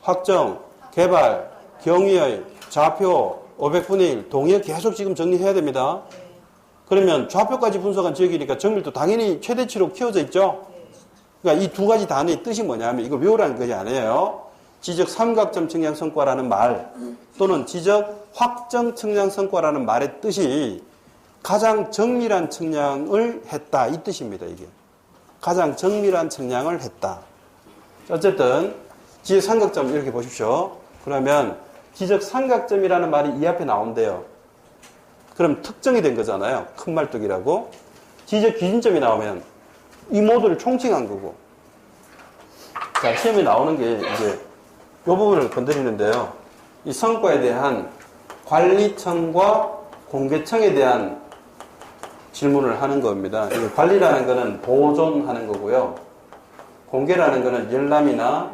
확정, 개발, 경위의 좌표 500분의 1 동의어 계속 지금 정리해야 됩니다. 그러면 좌표까지 분석한 지역이니까 정밀도 당연히 최대치로 키워져 있죠. 그러니까 이 두 가지 단어의 뜻이 뭐냐면 이걸 외우라는 것이 아니에요. 지적 삼각점 측량 성과라는 말 또는 지적 확정 측량 성과라는 말의 뜻이 가장 정밀한 측량을 했다 이 뜻입니다. 이게 가장 정밀한 측량을 했다. 어쨌든 지적 삼각점 이렇게 보십시오. 그러면 지적 삼각점이라는 말이 이 앞에 나온대요. 그럼 특정이 된 거잖아요. 큰 말뚝이라고. 지적 기준점이 나오면 이 모두를 총칭한 거고. 자, 시험에 나오는 게 이제 이 부분을 건드리는데요. 이 성과에 대한 관리청과 공개청에 대한 질문을 하는 겁니다. 관리라는 거는 보존하는 거고요. 공개라는 거는 열람이나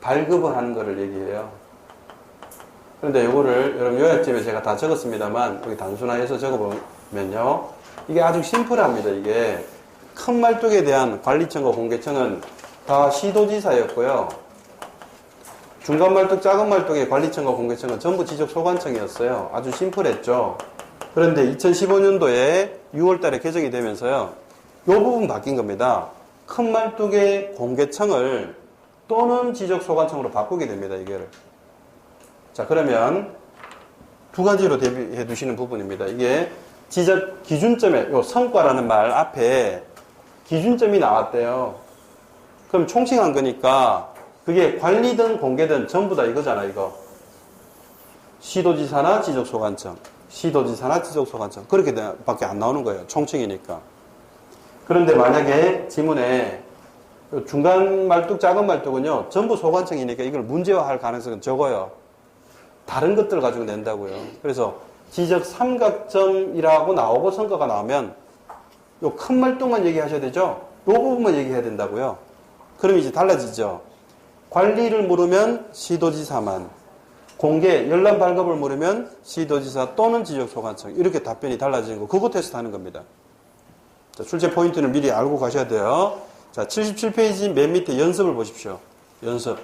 발급을 하는 거를 얘기해요. 그런데 이거를 여러분 요약집에 제가 다 적었습니다만 여기 단순화해서 적어보면요. 이게 아주 심플합니다. 이게 큰 말뚝에 대한 관리청과 공개청은 다 시도지사였고요. 중간 말뚝, 작은 말뚝의 관리청과 공개청은 전부 지적소관청이었어요. 아주 심플했죠. 그런데 2015년도에 6월 달에 개정이 되면서요. 이 부분 바뀐 겁니다. 큰 말뚝의 공개청을 또는 지적소관청으로 바꾸게 됩니다. 이거를. 자, 그러면 두 가지로 대비해 두시는 부분입니다. 이게 지적 기준점에, 요 성과라는 말 앞에 기준점이 나왔대요. 그럼 총칭한 거니까 그게 관리든 공개든 전부 다 이거잖아, 이거. 시도지사나 지적소관청, 시도지사나 지적소관청. 그렇게 밖에 안 나오는 거예요. 총칭이니까. 그런데 만약에 지문에 중간 말뚝, 작은 말뚝은요, 전부 소관청이니까 이걸 문제화할 가능성은 적어요. 다른 것들 가지고 낸다고요. 그래서 지적 삼각점이라고 나오고 성과가 나오면 요 큰 말뚝만 얘기하셔야 되죠? 요 부분만 얘기해야 된다고요. 그럼 이제 달라지죠. 관리를 물으면 시도지사만, 공개, 열람 발급을 물으면 시도지사 또는 지적소관청, 이렇게 답변이 달라지는 거, 그거 테스트 하는 겁니다. 자, 출제 포인트는 미리 알고 가셔야 돼요. 자, 77페이지 맨 밑에 연습을 보십시오. 연습.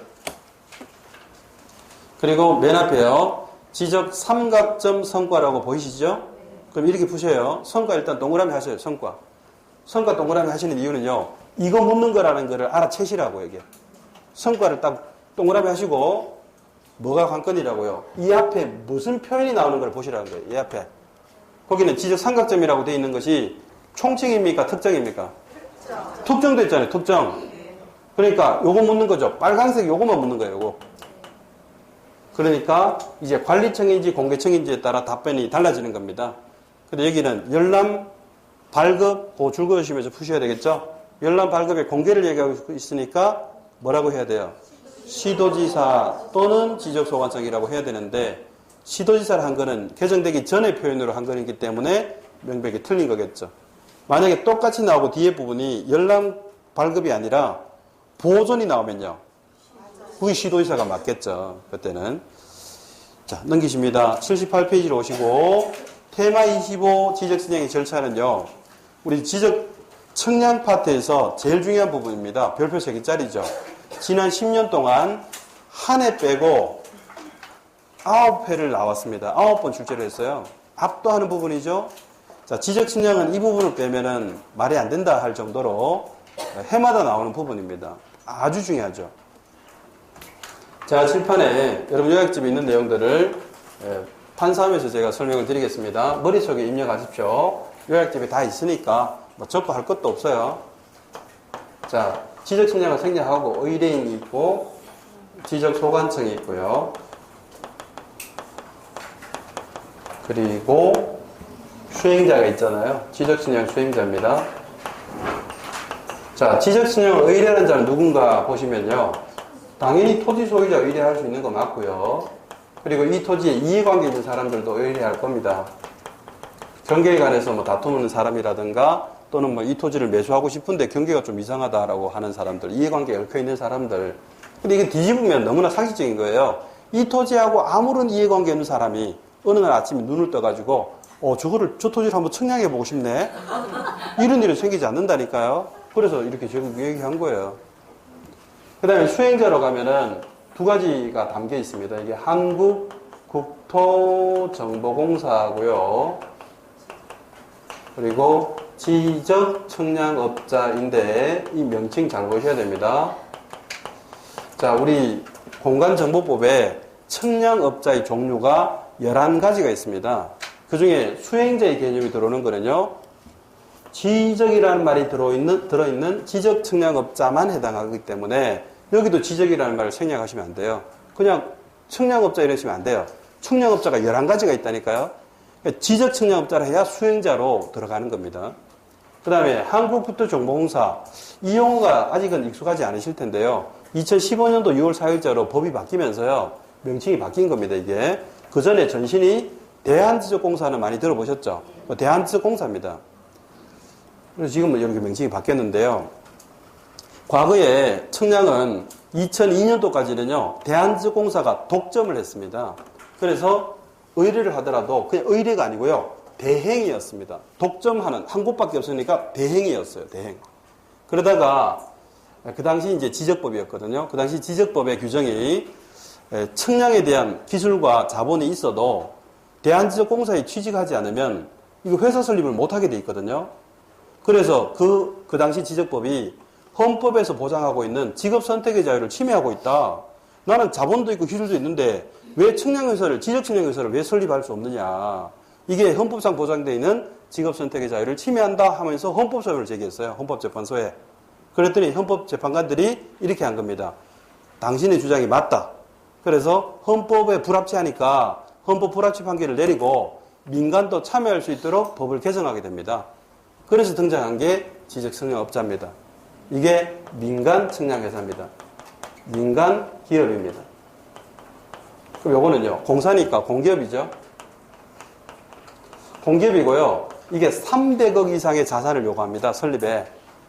그리고 맨 앞에요. 지적 삼각점 성과라고 보이시죠? 그럼 이렇게 푸셔요. 성과 일단 동그라미 하셔요. 성과. 성과 동그라미 하시는 이유는요. 이거 묻는 거라는 거를 알아채시라고 이게. 성과를 딱 동그라미 하시고 뭐가 관건이라고요? 이 앞에 무슨 표현이 나오는 걸 보시라는 거예요. 이 앞에. 거기는 지적 삼각점이라고 되어 있는 것이 총칭입니까? 특정입니까? 특정도 있잖아요. 특정. 그러니까 요거 묻는 거죠. 빨간색 요거만 묻는 거예요. 요거. 그러니까 이제 관리청인지 공개청인지에 따라 답변이 달라지는 겁니다. 근데 여기는 열람, 발급, 그거 줄 그으시면서 푸셔야 되겠죠? 열람, 발급의 공개를 얘기하고 있으니까 뭐라고 해야 돼요? 시도지사 또는 지적소관청이라고 해야 되는데 시도지사를 한 거는 개정되기 전의 표현으로 한 거이기 때문에 명백히 틀린 거겠죠. 만약에 똑같이 나오고 뒤에 부분이 열람, 발급이 아니라 보존이 나오면요. 그게 시도지사가 맞겠죠. 그때는. 자, 넘기십니다. 78페이지로 오시고 테마 25 지적선정의 절차는요. 우리 지적 청량 파트에서 제일 중요한 부분입니다. 별표 3개짜리죠. 지난 10년 동안 한 해 빼고 9회를 나왔습니다. 9번 출제를 했어요. 압도하는 부분이죠. 자, 지적 측량은 이 부분을 빼면은 말이 안 된다 할 정도로 해마다 나오는 부분입니다. 아주 중요하죠. 자, 칠판에 여러분 요약집에 있는 내용들을 판사하면서 제가 설명을 드리겠습니다. 머릿속에 입력하십시오. 요약집에 다 있으니까 뭐 적고 할 것도 없어요. 자, 지적 측량을 생략하고 의뢰인이 있고 지적 소관청이 있고요. 그리고 수행자가 있잖아요. 지적 측량 수행자입니다. 자, 지적 측량을 의뢰하는 자는 누군가 보시면요. 당연히 토지 소유자 의뢰할 수 있는 거 맞고요. 그리고 이 토지에 이해관계 있는 사람들도 의뢰할 겁니다. 경계에 관해서 뭐 다투는 사람이라든가 또는 뭐 이 토지를 매수하고 싶은데 경계가 좀 이상하다라고 하는 사람들, 이해관계에 얽혀 있는 사람들. 근데 이게 뒤집으면 너무나 상식적인 거예요. 이 토지하고 아무런 이해관계 없는 사람이 어느 날 아침에 눈을 떠가지고 저 토지를 한번 측량해 보고 싶네. 이런 일은 생기지 않는다니까요. 그래서 이렇게 지금 얘기한 거예요. 그 다음에 수행자로 가면은 두 가지가 담겨 있습니다. 이게 한국국토정보공사고요. 그리고 지적측량업자인데 이 명칭 잘 보셔야 됩니다. 자, 우리 공간정보법에 측량업자의 종류가 11가지가 있습니다. 그 중에 수행자의 개념이 들어오는 거는요. 지적이라는 말이 들어있는 지적측량업자만 해당하기 때문에 여기도 지적이라는 말을 생략하시면 안 돼요. 그냥 측량업자 이러시면 안 돼요. 측량업자가 11가지가 있다니까요. 지적측량업자라 해야 수행자로 들어가는 겁니다. 그 다음에 한국국토정보공사 이 용어가 아직은 익숙하지 않으실 텐데요. 2015년도 6월 4일자로 법이 바뀌면서요. 명칭이 바뀐 겁니다. 이게. 그 전에 전신이 대한지적공사는 많이 들어보셨죠? 대한지적공사입니다. 그래서 지금은 이렇게 명칭이 바뀌었는데요. 과거에 측량은 2002년도까지는요, 대한지적공사가 독점을 했습니다. 그래서 의뢰를 하더라도 그냥 의뢰가 아니고요, 대행이었습니다. 독점하는 한 곳밖에 없으니까 대행이었어요, 대행. 그러다가 그 당시 이제 지적법이었거든요. 그 당시 지적법의 규정이 측량에 대한 기술과 자본이 있어도 대한지적공사에 취직하지 않으면 이거 회사 설립을 못하게 돼 있거든요. 그래서 그 당시 지적법이 헌법에서 보장하고 있는 직업 선택의 자유를 침해하고 있다. 나는 자본도 있고 기술도 있는데 왜 지적측량회사를 왜 설립할 수 없느냐. 이게 헌법상 보장되어 있는 직업 선택의 자유를 침해한다 하면서 헌법소송을 제기했어요. 헌법재판소에. 그랬더니 헌법재판관들이 이렇게 한 겁니다. 당신의 주장이 맞다. 그래서 헌법에 불합치하니까 헌법 불합치 판결을 내리고 민간도 참여할 수 있도록 법을 개정하게 됩니다. 그래서 등장한 게 지적측량업자입니다. 이게 민간 측량회사입니다. 민간 기업입니다. 그럼 요거는요, 공사니까 공기업이죠. 공기업이고요. 이게 300억 이상의 자산을 요구합니다. 설립에.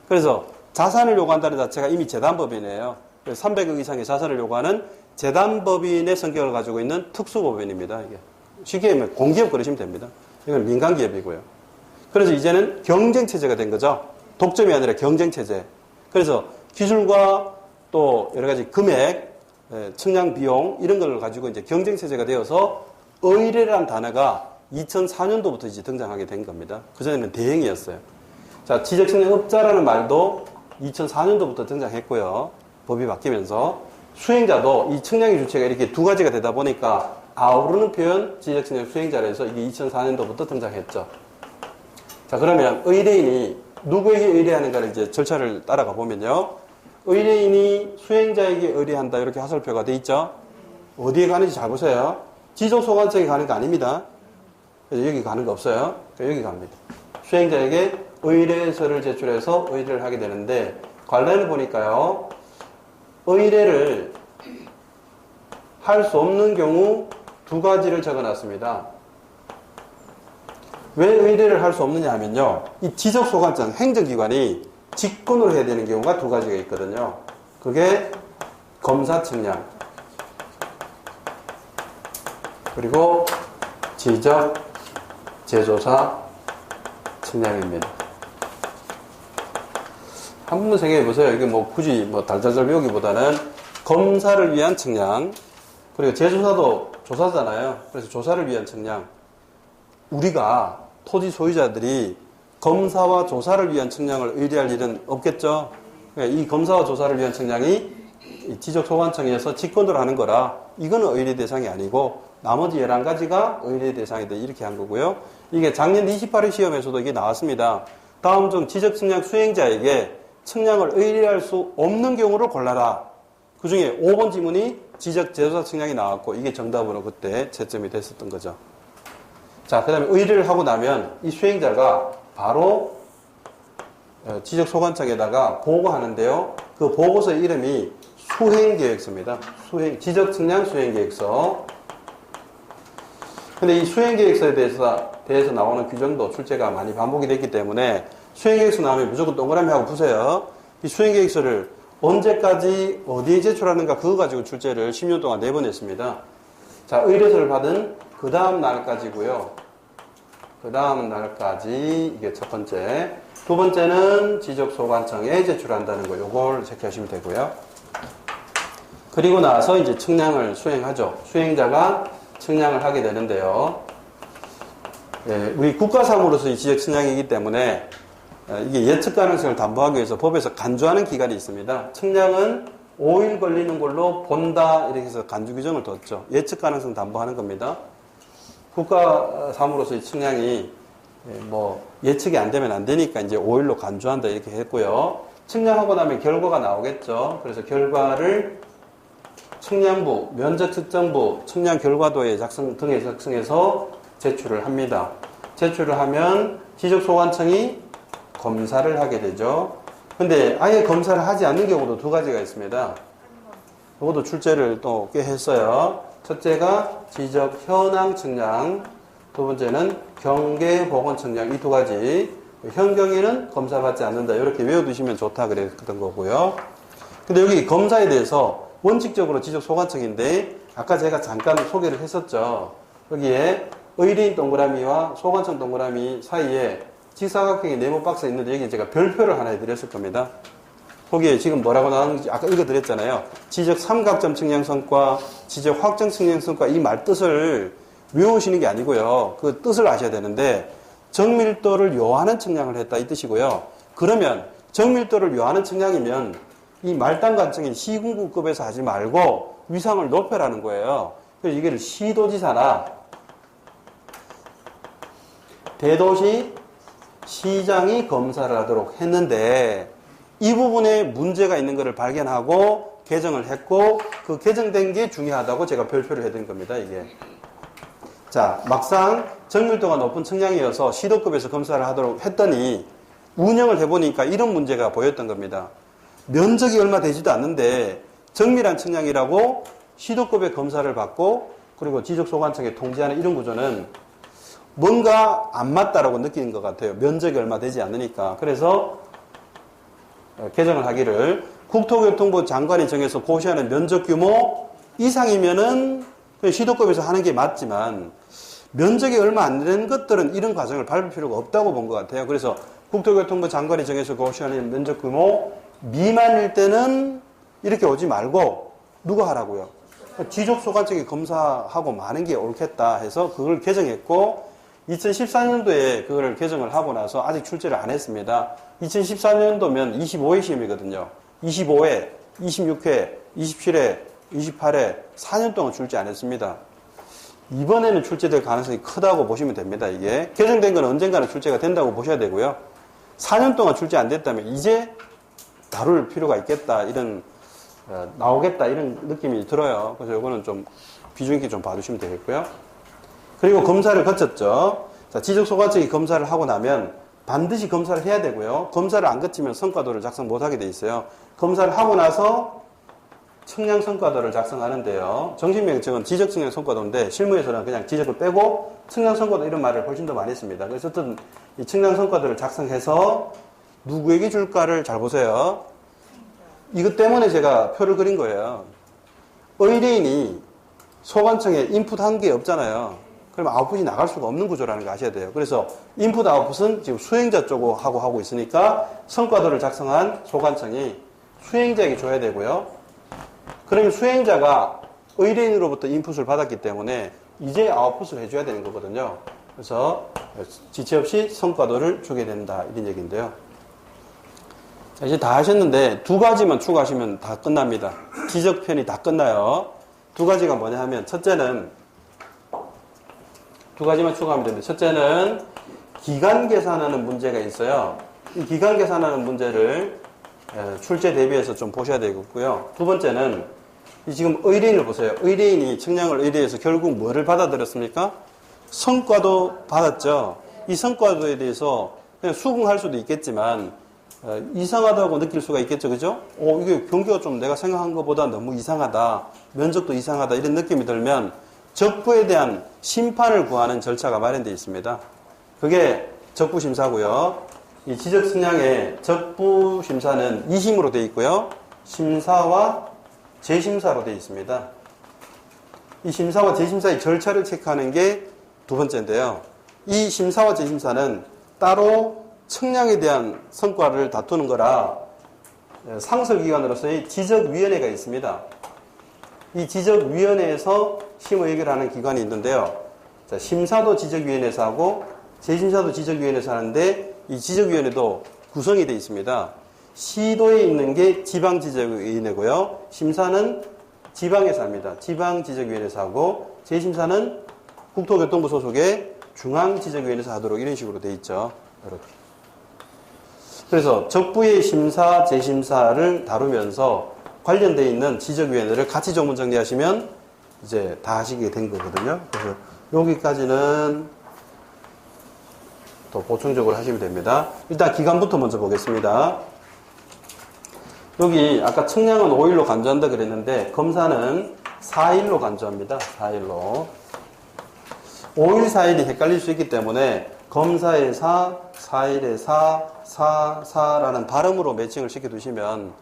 그래서 자산을 요구한다는 자체가 이미 재단법인이에요. 300억 이상의 자산을 요구하는 재단법인의 성격을 가지고 있는 특수법인입니다. 이게 쉽게 얘기하면 공기업 그러시면 됩니다. 이건 민간기업이고요. 그래서 이제는 경쟁체제가 된 거죠. 독점이 아니라 경쟁체제. 그래서 기술과 또 여러 가지 금액, 측량 비용 이런 걸 가지고 이제 경쟁체제가 되어서 의뢰라는 단어가 2004년도부터 이제 등장하게 된 겁니다. 그전에는 대행이었어요. 자, 지적측량업자라는 말도 2004년도부터 등장했고요. 법이 바뀌면서 수행자도 이 측량의 주체가 이렇게 두 가지가 되다 보니까 아우르는 표현 지적측량 수행자라 해서 이게 2004년도부터 등장했죠. 자, 그러면 의뢰인이 누구에게 의뢰하는가를 이제 절차를 따라가 보면요. 의뢰인이 수행자에게 의뢰한다 이렇게 하설표가 돼 있죠. 어디에 가는지 잘 보세요. 지적소관청에 가는 거 아닙니다. 그래서 여기 가는 거 없어요. 여기 갑니다. 수행자에게 의뢰서를 제출해서 의뢰를 하게 되는데 관례를 보니까요. 의뢰를 할 수 없는 경우 두 가지를 적어놨습니다. 왜 의뢰를 할 수 없느냐 하면요. 이 지적소관청 행정기관이 직권으로 해야 되는 경우가 두 가지가 있거든요. 그게 검사측량 그리고 지적 제조사 측량입니다. 한 번만 생각해 보세요. 이게 뭐 굳이 뭐 달달달 배우기보다는 검사를 위한 측량 그리고 제조사도 조사잖아요. 그래서 조사를 위한 측량. 우리가 토지 소유자들이 검사와 조사를 위한 측량을 의뢰할 일은 없겠죠. 이 검사와 조사를 위한 측량이 지적소관청에서 직권으로 하는 거라 이거는 의뢰 대상이 아니고 나머지 11가지가 의뢰 대상이다 이렇게 한 거고요. 이게 작년 28회 시험에서도 이게 나왔습니다. 다음 중 지적측량 수행자에게 측량을 의뢰할 수 없는 경우를 골라라. 그 중에 5번 지문이 지적제조사 측량이 나왔고 이게 정답으로 그때 채점이 됐었던 거죠. 자, 그 다음에 의뢰를 하고 나면 이 수행자가 바로 지적소관청에다가 보고하는데요. 그 보고서의 이름이 수행계획서입니다. 지적측량 수행계획서. 근데 이 수행계획서에 대해서 나오는 규정도 출제가 많이 반복이 됐기 때문에 수행계획서 나오면 무조건 동그라미 하고 푸세요. 이 수행계획서를 언제까지 어디에 제출하는가 그거 가지고 출제를 10년 동안 4번 했습니다. 자, 의뢰서를 받은 그 다음 날까지고요. 그 다음 날까지 이게 첫 번째. 두 번째는 지적소관청에 제출한다는 거 요걸 체크하시면 되고요. 그리고 나서 이제 측량을 수행하죠. 수행자가 측량을 하게 되는데요. 예, 우리 국가사무로서의 지적 측량이기 때문에 이게 예측 가능성을 담보하기 위해서 법에서 간주하는 기간이 있습니다. 측량은 5일 걸리는 걸로 본다 이렇게 해서 간주 규정을 뒀죠. 예측 가능성 담보하는 겁니다. 국가사무로서의 측량이 뭐 예측이 안 되면 안 되니까 이제 5일로 간주한다 이렇게 했고요. 측량하고 나면 결과가 나오겠죠. 그래서 결과를 측량부, 면적측정부, 측량 결과도에 작성 등에 작성해서 제출을 합니다. 제출을 하면 지적소관청이 검사를 하게 되죠. 근데 아예 검사를 하지 않는 경우도 두 가지가 있습니다. 이것도 출제를 또 꽤 했어요. 첫째가 지적 현황 측량, 두 번째는 경계보건 측량 이 두 가지. 현 경에는 검사받지 않는다. 이렇게 외워두시면 좋다 그랬던 거고요. 근데 여기 검사에 대해서 원칙적으로 지적소관청인데 아까 제가 잠깐 소개를 했었죠. 여기에 의뢰인 동그라미와 소관청 동그라미 사이에 직사각형의 네모 박스가 있는데 여기 제가 별표를 하나 해드렸을 겁니다. 거기에 지금 뭐라고 나오는지 아까 읽어드렸잖아요. 지적 삼각점 측량 성과, 지적 확정 측량 성과 이 말 뜻을 외우시는 게 아니고요. 그 뜻을 아셔야 되는데 정밀도를 요하는 측량을 했다 이 뜻이고요. 그러면 정밀도를 요하는 측량이면 이 말단관청인 시군구급에서 하지 말고 위상을 높여라는 거예요. 그래서 이게 시도지사나 대도시 시장이 검사를 하도록 했는데 이 부분에 문제가 있는 것을 발견하고 개정을 했고 그 개정된 게 중요하다고 제가 별표를 해드린 겁니다. 이게 자 막상 정밀도가 높은 측량이어서 시도급에서 검사를 하도록 했더니 운영을 해보니까 이런 문제가 보였던 겁니다. 면적이 얼마 되지도 않는데 정밀한 측량이라고 시도급의 검사를 받고 그리고 지적소관청에 통지하는 이런 구조는 뭔가 안 맞다라고 느끼는 것 같아요. 면적이 얼마 되지 않으니까. 그래서 개정을 하기를 국토교통부 장관이 정해서 고시하는 면적 규모 이상이면은 시도급에서 하는 게 맞지만 면적이 얼마 안 되는 것들은 이런 과정을 밟을 필요가 없다고 본 것 같아요. 그래서 국토교통부 장관이 정해서 고시하는 면적 규모 미만일 때는 이렇게 오지 말고 누가 하라고요? 지적소관청이 검사하고 마는 게 옳겠다 해서 그걸 개정했고 2014년도에 그걸 개정을 하고 나서 아직 출제를 안 했습니다. 2014년도면 25회 시험이거든요. 25회, 26회, 27회, 28회 4년 동안 출제 안 했습니다. 이번에는 출제될 가능성이 크다고 보시면 됩니다. 이게 개정된 건 언젠가는 출제가 된다고 보셔야 되고요. 4년 동안 출제 안 됐다면 이제 다룰 필요가 있겠다 이런 나오겠다 이런 느낌이 들어요. 그래서 이거는 좀 비중 있게 좀 봐주시면 되겠고요. 그리고 검사를 거쳤죠. 자, 지적소관청이 검사를 하고 나면 반드시 검사를 해야 되고요. 검사를 안 거치면 성과도를 작성 못하게 돼 있어요. 검사를 하고 나서 측량 성과도를 작성하는데요. 정신명칭은 지적 측량 성과도인데 실무에서는 그냥 지적을 빼고 측량 성과도 이런 말을 훨씬 더 많이 했습니다. 그래서 어떤 이 측량 성과도를 작성해서 누구에게 줄까를 잘 보세요. 이것 때문에 제가 표를 그린 거예요. 의뢰인이 소관청에 인풋한 게 없잖아요. 그러면 아웃풋이 나갈 수가 없는 구조라는 거 아셔야 돼요. 그래서 인풋 아웃풋은 지금 수행자 쪽하고 하고 있으니까 성과도를 작성한 소관청이 수행자에게 줘야 되고요. 그러면 수행자가 의뢰인으로부터 인풋을 받았기 때문에 이제 아웃풋을 해줘야 되는 거거든요. 그래서 지체 없이 성과도를 주게 된다 이런 얘기인데요. 자, 이제 다 하셨는데 두 가지만 추가하시면 다 끝납니다. 지적편이 다 끝나요. 두 가지가 뭐냐 하면 첫째는 두 가지만 추가하면 됩니다. 첫째는 기간 계산하는 문제가 있어요. 이 기간 계산하는 문제를 출제 대비해서 좀 보셔야 되겠고요. 두 번째는 지금 의뢰인을 보세요. 의뢰인이 측량을 의뢰해서 결국 뭐를 받아들였습니까? 성과도 받았죠. 이 성과도에 대해서 그냥 수긍할 수도 있겠지만 이상하다고 느낄 수가 있겠죠. 그죠? 이게 경기가 좀 내가 생각한 것보다 너무 이상하다. 면적도 이상하다. 이런 느낌이 들면 적부에 대한 심판을 구하는 절차가 마련되어 있습니다. 그게 적부심사고요. 이 지적측량의 적부심사는 2심으로 되어 있고요. 심사와 재심사로 되어 있습니다. 이 심사와 재심사의 절차를 체크하는 게 두 번째인데요. 이 심사와 재심사는 따로 측량에 대한 성과를 다투는 거라 상설기관으로서의 지적위원회가 있습니다. 이 지적위원회에서 심의 의결하는 기관이 있는데요. 자, 심사도 지적위원회에서 하고 재심사도 지적위원회에서 하는데 이 지적위원회도 구성이 되어 있습니다. 시도에 있는 게 지방지적위원회고요. 심사는 지방에서 합니다. 지방지적위원회에서 하고 재심사는 국토교통부 소속의 중앙지적위원회에서 하도록 이런 식으로 되어 있죠. 이렇게. 그래서 적부의 심사, 재심사를 다루면서 관련되어 있는 지적위원회를 같이 조문 정리하시면 이제 다 하시게 된 거거든요. 그래서 여기까지는 또 보충적으로 하시면 됩니다. 일단 기간부터 먼저 보겠습니다. 여기 아까 측량은 5일로 간주한다 그랬는데 검사는 4일로 간주합니다. 4일로. 5일, 4일이 헷갈릴 수 있기 때문에 검사의 4, 4일의 4, 4라는 발음으로 매칭을 시켜두시면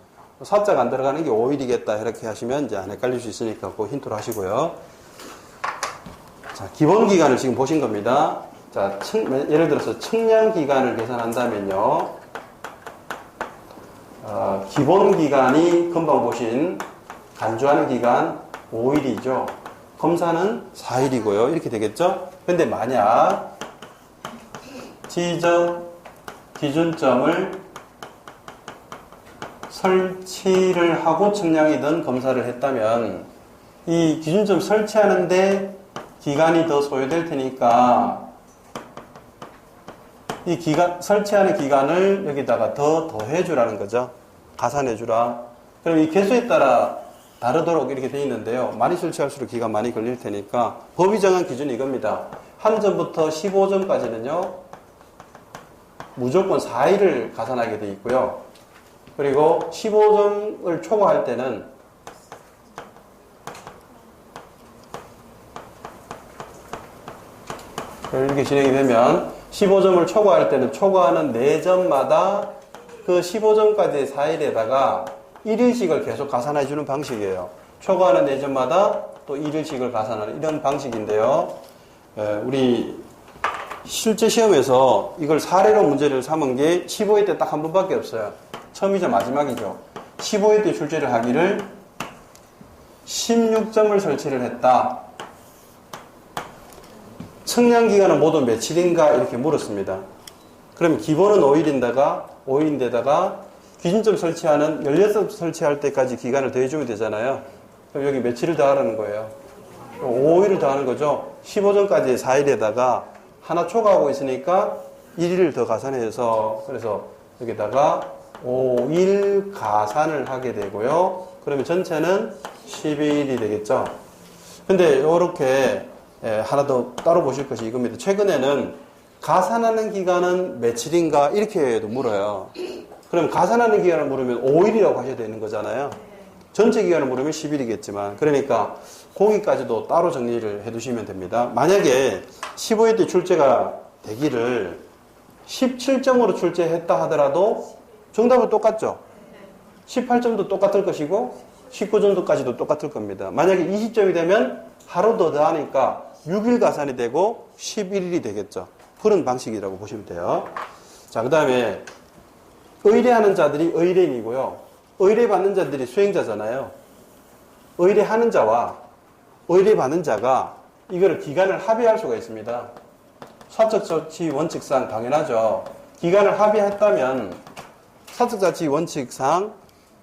사자가 안 들어가는 게 5일이겠다 이렇게 하시면 이제 안 헷갈릴 수 있으니까 그 힌트로 하시고요. 자, 기본 기간을 지금 보신 겁니다. 자, 예를 들어서 측량 기간을 계산한다면요. 기본 기간이 금방 보신 간주하는 기간 5일이죠. 검사는 4일이고요. 이렇게 되겠죠? 근데 만약 지적 기준점을 설치를 하고 측량이든 검사를 했다면 이 기준점 설치하는데 기간이 더 소요될 테니까 이 설치하는 기간을 여기다가 더 더해주라는 거죠. 가산해주라. 그럼 이 개수에 따라 다르도록 이렇게 되어 있는데요. 많이 설치할수록 기간 많이 걸릴 테니까 법이 정한 기준이 이겁니다. 한 점부터 15점까지는요. 무조건 4일을 가산하게 되어 있고요. 그리고 15점을 초과할 때는 이렇게 진행이 되면 15점을 초과할 때는 초과하는 4점마다 그 15점까지의 사일에다가 1일씩을 계속 가산해 주는 방식이에요. 초과하는 4점마다 또 1일씩을 가산하는 이런 방식인데요. 우리 실제 시험에서 이걸 사례로 문제를 삼은 게 15회 때 딱 한 번밖에 없어요. 처음이자 마지막이죠. 15회 때 출제를 하기를 16점을 설치를 했다. 측량기간은 모두 며칠인가 이렇게 물었습니다. 그러면 기본은 5일인데다가 기준점 설치하는 16점 설치할 때까지 기간을 더해주면 되잖아요. 그럼 여기 며칠을 더하라는 거예요. 5일을 더하는 거죠. 15점까지의 4일에다가 하나 초과하고 있으니까 1일을 더 가산해서 그래서 여기다가 5일 가산을 하게 되고요. 그러면 전체는 12일이 되겠죠. 근데 이렇게 하나 더 따로 보실 것이 이겁니다. 최근에는 가산하는 기간은 며칠인가 이렇게도 물어요. 그럼 가산하는 기간을 물으면 5일이라고 하셔야 되는 거잖아요. 전체 기간을 물으면 10일이겠지만 그러니까 거기까지도 따로 정리를 해두시면 됩니다. 만약에 15회 때 출제가 되기를 17점으로 출제했다 하더라도 정답은 똑같죠. 18점도 똑같을 것이고 19점도까지도 똑같을 겁니다. 만약에 20점이 되면 하루 더 더하니까 6일 가산이 되고 11일이 되겠죠. 그런 방식이라고 보시면 돼요. 자, 그 다음에 의뢰하는 자들이 의뢰인이고요. 의뢰받는 자들이 수행자잖아요. 의뢰하는 자와 의뢰받는 자가 이거를 기간을 합의할 수가 있습니다. 사적자치 원칙상 당연하죠. 기간을 합의했다면 사적자치 원칙상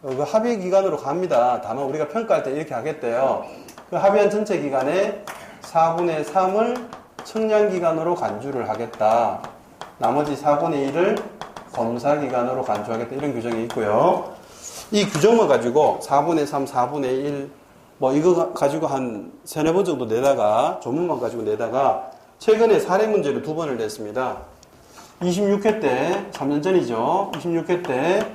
그 합의 기간으로 갑니다. 다만 우리가 평가할 때 이렇게 하겠대요. 그 합의한 전체 기간의 4분의 3을 측량기간으로 간주를 하겠다. 나머지 4분의 1을 검사기간으로 간주하겠다. 이런 규정이 있고요. 이 규정을 가지고 4분의 3, 4분의 1, 이거 가지고 한 3-4번 정도 내다가, 조문만 가지고 내다가, 최근에 사례 문제를 2번을 냈습니다. 26회 때, 3년 전이죠. 26회 때,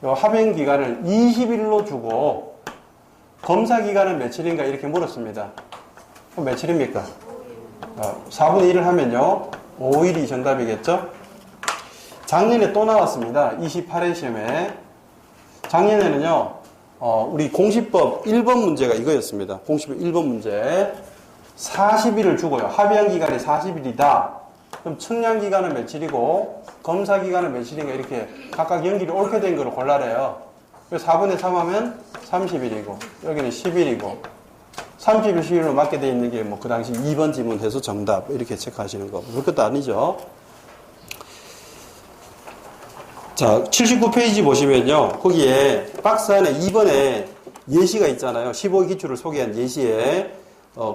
합행 기간을 20일로 주고, 검사 기간은 며칠인가 이렇게 물었습니다. 그럼 며칠입니까? 4분의 1을 하면요, 5일이 정답이겠죠? 작년에 또 나왔습니다. 28회 시험에. 작년에는요, 우리 공시법 1번 문제가 이거였습니다. 공시법 1번 문제. 40일을 주고요. 합의한 기간이 40일이다. 그럼 측량 기간은 며칠이고, 검사 기간은 며칠인가 이렇게 각각 연결이 옳게 된 거를 골라래요. 그래서 4분의 3 하면 30일이고, 여기는 10일이고, 30일, 10일로 맞게 돼 있는 게 그 당시 2번 지문해서 정답. 이렇게 체크하시는 거. 그럴 것도 아니죠. 자, 79페이지 보시면요. 거기에 박스 안에 2번에 예시가 있잖아요. 15의 기출을 소개한 예시에